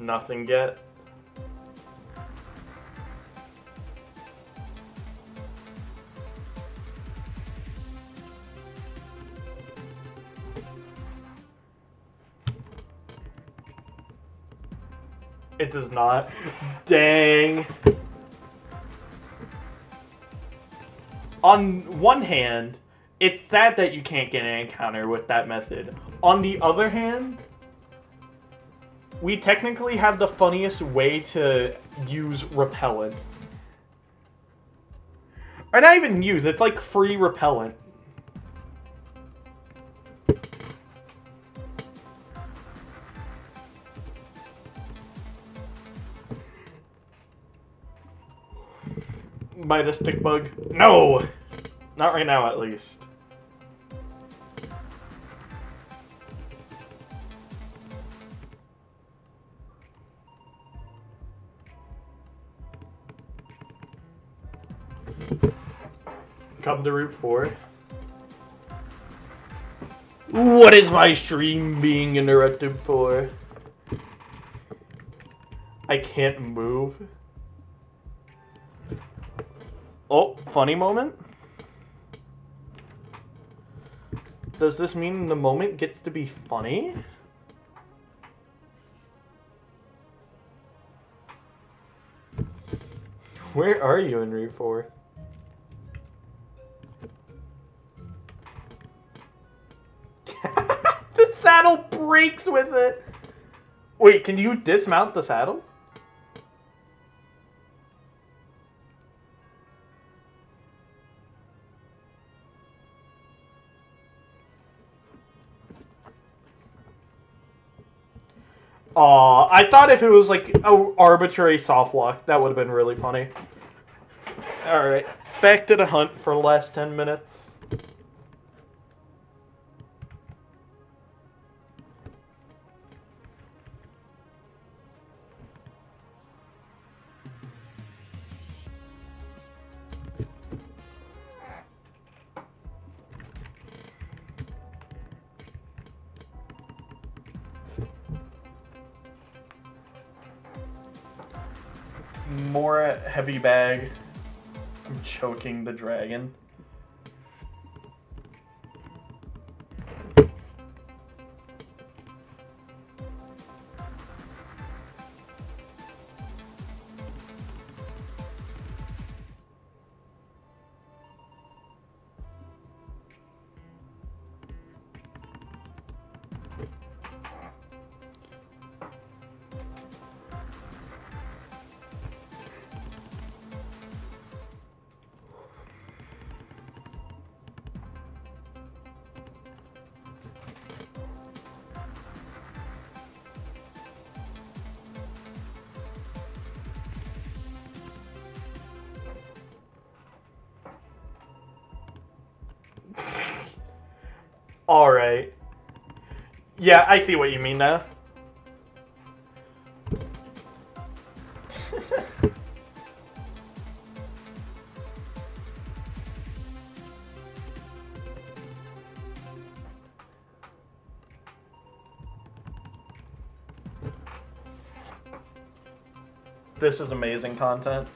nothing yet. It does not. Dang. On one hand, it's sad that you can't get an encounter with that method. On the other hand, we technically have the funniest way to use repellent. Or not even use, it's like free repellent. Bite a stick bug? No! Not right now, at least. Come to Route 4. What is my stream being interrupted for? I can't move. Oh, funny moment? Does this mean the moment gets to be funny? Where are you in Route 4? The saddle breaks with it! Wait, can you dismount the saddle? Aw, I thought if it was like an arbitrary soft lock, that would have been really funny. Alright, back to the hunt for the last 10 minutes. More heavy bag. I'm choking the dragon. Alright. Yeah, I see what you mean now. This is amazing content.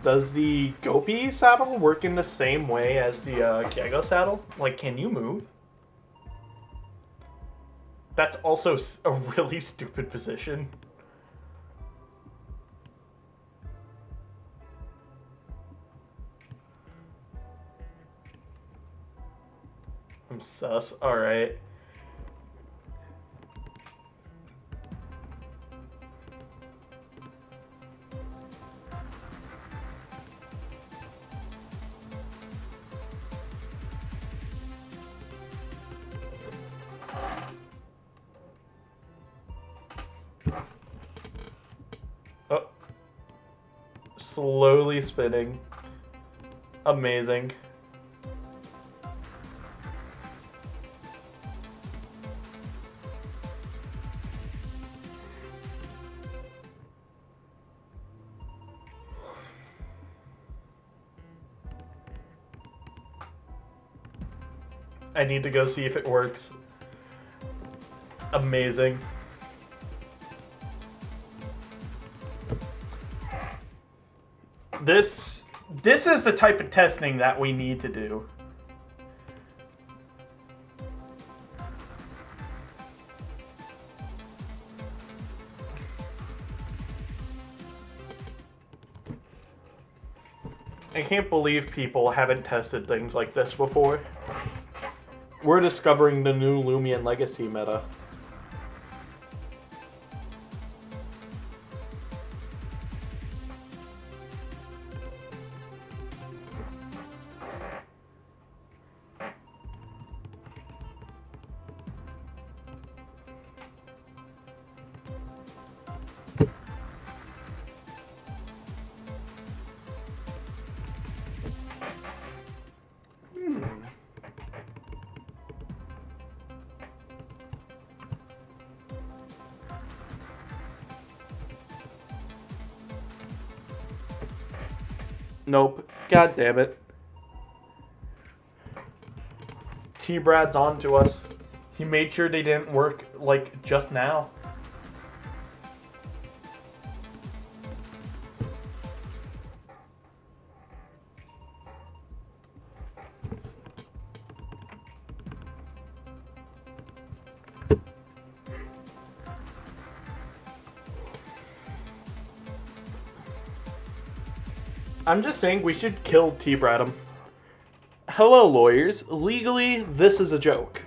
Does the Gopi saddle work in the same way as the Kiego saddle? Like, can you move? That's also a really stupid position. I'm sus. Alright. Oh. Slowly spinning. Amazing. I need to go see if it works. Amazing. This is the type of testing that we need to do. I can't believe people haven't tested things like this before. We're discovering the new Loomian Legacy meta. Nope. God damn it. T-Brad's on to us. He made sure they didn't work, like, just now. I'm just saying we should kill T-Bradham. Hello, lawyers. Legally, this is a joke.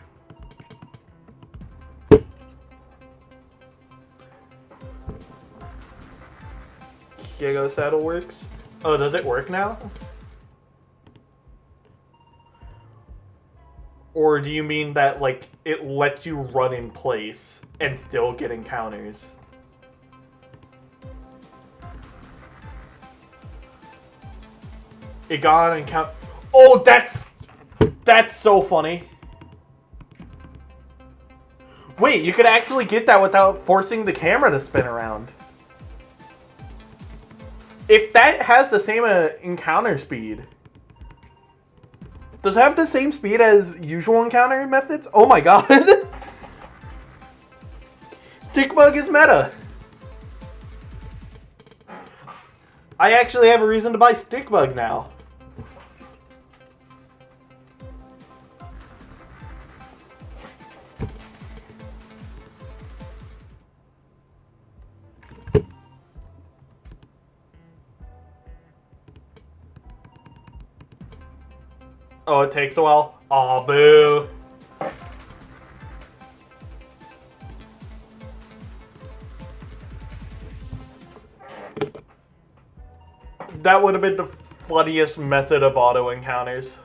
Kiego saddle works? Oh, does it work now? Or do you mean that, like, it lets you run in place and still get encounters? It got an encounter. Oh, that's so funny. Wait, you could actually get that without forcing the camera to spin around. If that has the same encounter speed, does it have the same speed as usual encounter methods? Oh my god. Stickbug is meta. I actually have a reason to buy Stickbug now. Oh, it takes a while? Aw, boo. That would have been the funniest method of auto encounters.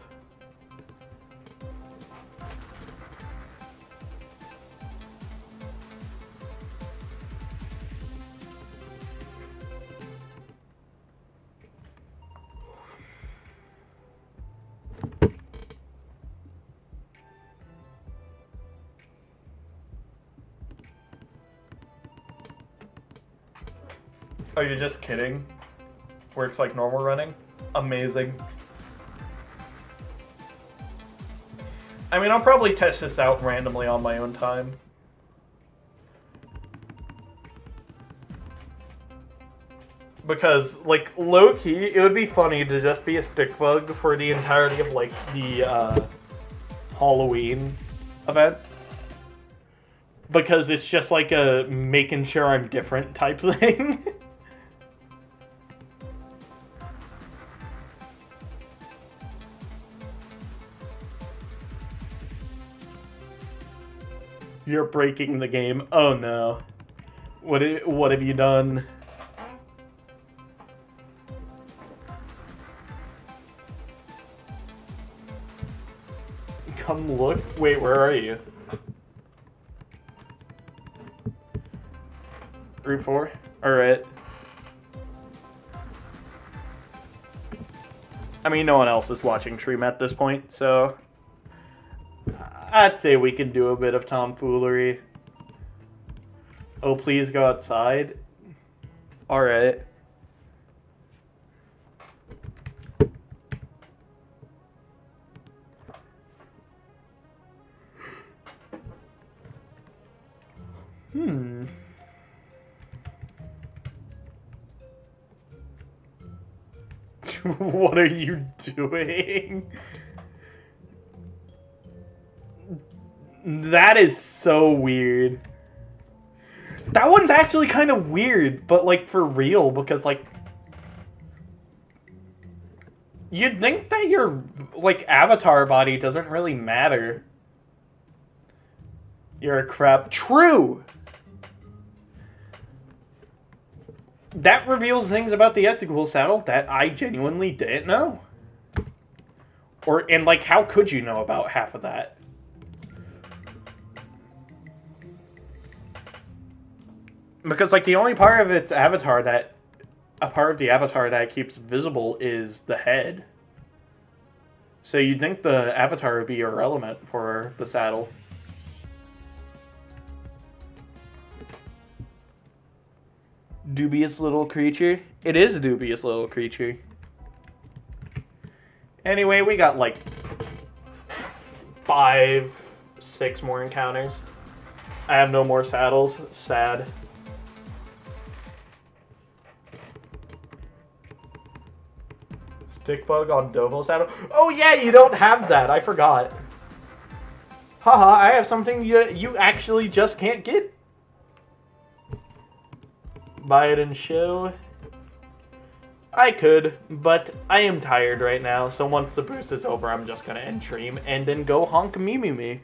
Oh, you're just kidding? Works like normal running? Amazing. I mean, I'll probably test this out randomly on my own time. Because, like, low-key, it would be funny to just be a stick bug for the entirety of, like, the Halloween event. Because it's just like a making sure I'm different type thing. You're breaking the game. Oh no. What have you done? Come look. Wait, where are you? Route 4? Alright. I mean, no one else is watching Stream at this point, so I'd say we can do a bit of tomfoolery. Oh, please go outside. Alright. What are you doing? That is so weird. That one's actually kind of weird, but like for real, because like you'd think that your like avatar body doesn't really matter. You're a crap. True. That reveals things about the Exegol saddle that I genuinely didn't know. And like, how could you know about half of that? Because like the only part of its avatar that, a part of the avatar that keeps visible is the head. So you'd think the avatar would be irrelevant for the saddle. Dubious little creature. It is a dubious little creature. Anyway, we got like 5, 6 more encounters. I have no more saddles. Sad. Stick bug on Dovo saddle. Oh yeah, you don't have that. I forgot. Haha, I have something you actually just can't get. Buy it and show. I could, but I am tired right now, so once the boost is over, I'm just gonna end stream and then go honk me.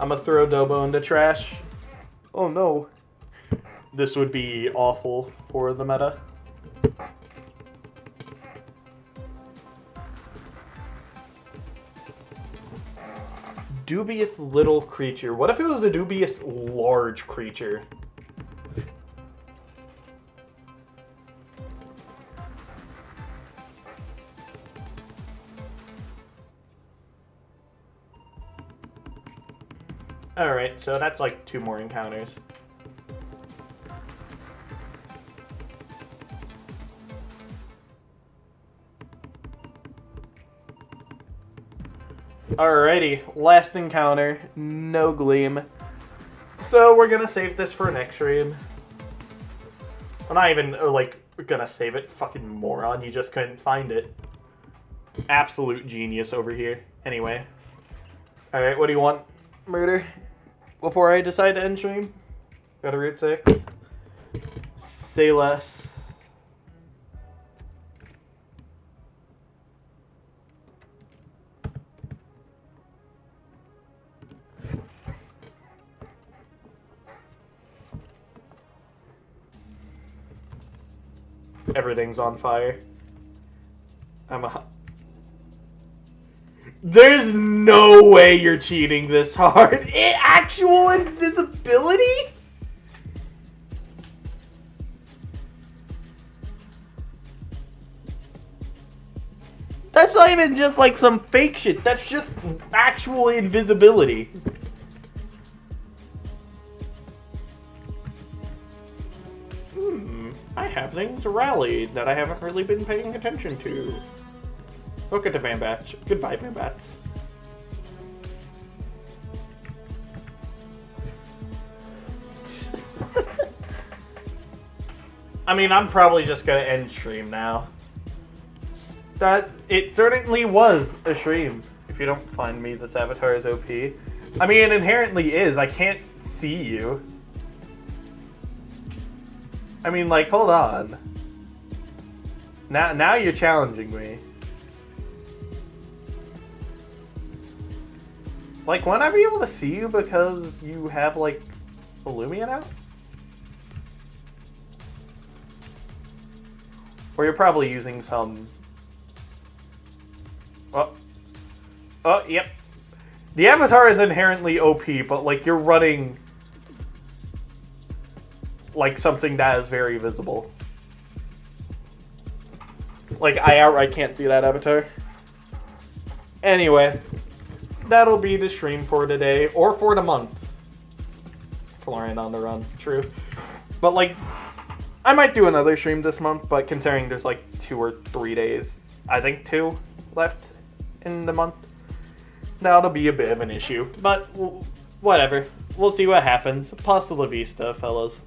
I'm gonna throw Dobo in the trash. Oh no. This would be awful for the meta. Dubious little creature. What if it was a dubious large creature? Alright, so that's like 2 more encounters. Alrighty, last encounter, no gleam. So we're gonna save this for next stream. I'm not even, like, gonna save it. Fucking moron, you just couldn't find it. Absolute genius over here. Anyway. Alright, what do you want? Murder? Before I decide to end stream? Got a Route 6. Say less. Everything's on fire. There's no way you're cheating this hard. Actual invisibility? That's not even just like some fake shit. That's just actual invisibility. I have things rallied that I haven't really been paying attention to. Look at the Bambatch. Goodbye, Bambatch. I mean, I'm probably just gonna end stream now. It certainly was a stream. If you don't find me, this avatar is OP. I mean, it inherently is. I can't see you. I mean, like, hold on. Now you're challenging me. Like, won't I be able to see you because you have, like, a Loomian out? Or you're probably using some... Oh, yep. The avatar is inherently OP, but, like, you're running... like, something that is very visible. Like, I outright can't see that avatar. Anyway... that'll be the stream for today, or for the month. Florian on the run, true. But like, I might do another stream this month, but considering there's like 2 or 3 days, I think 2 left in the month, that'll be a bit of an issue. But whatever. We'll see what happens. Hasta la vista, fellas.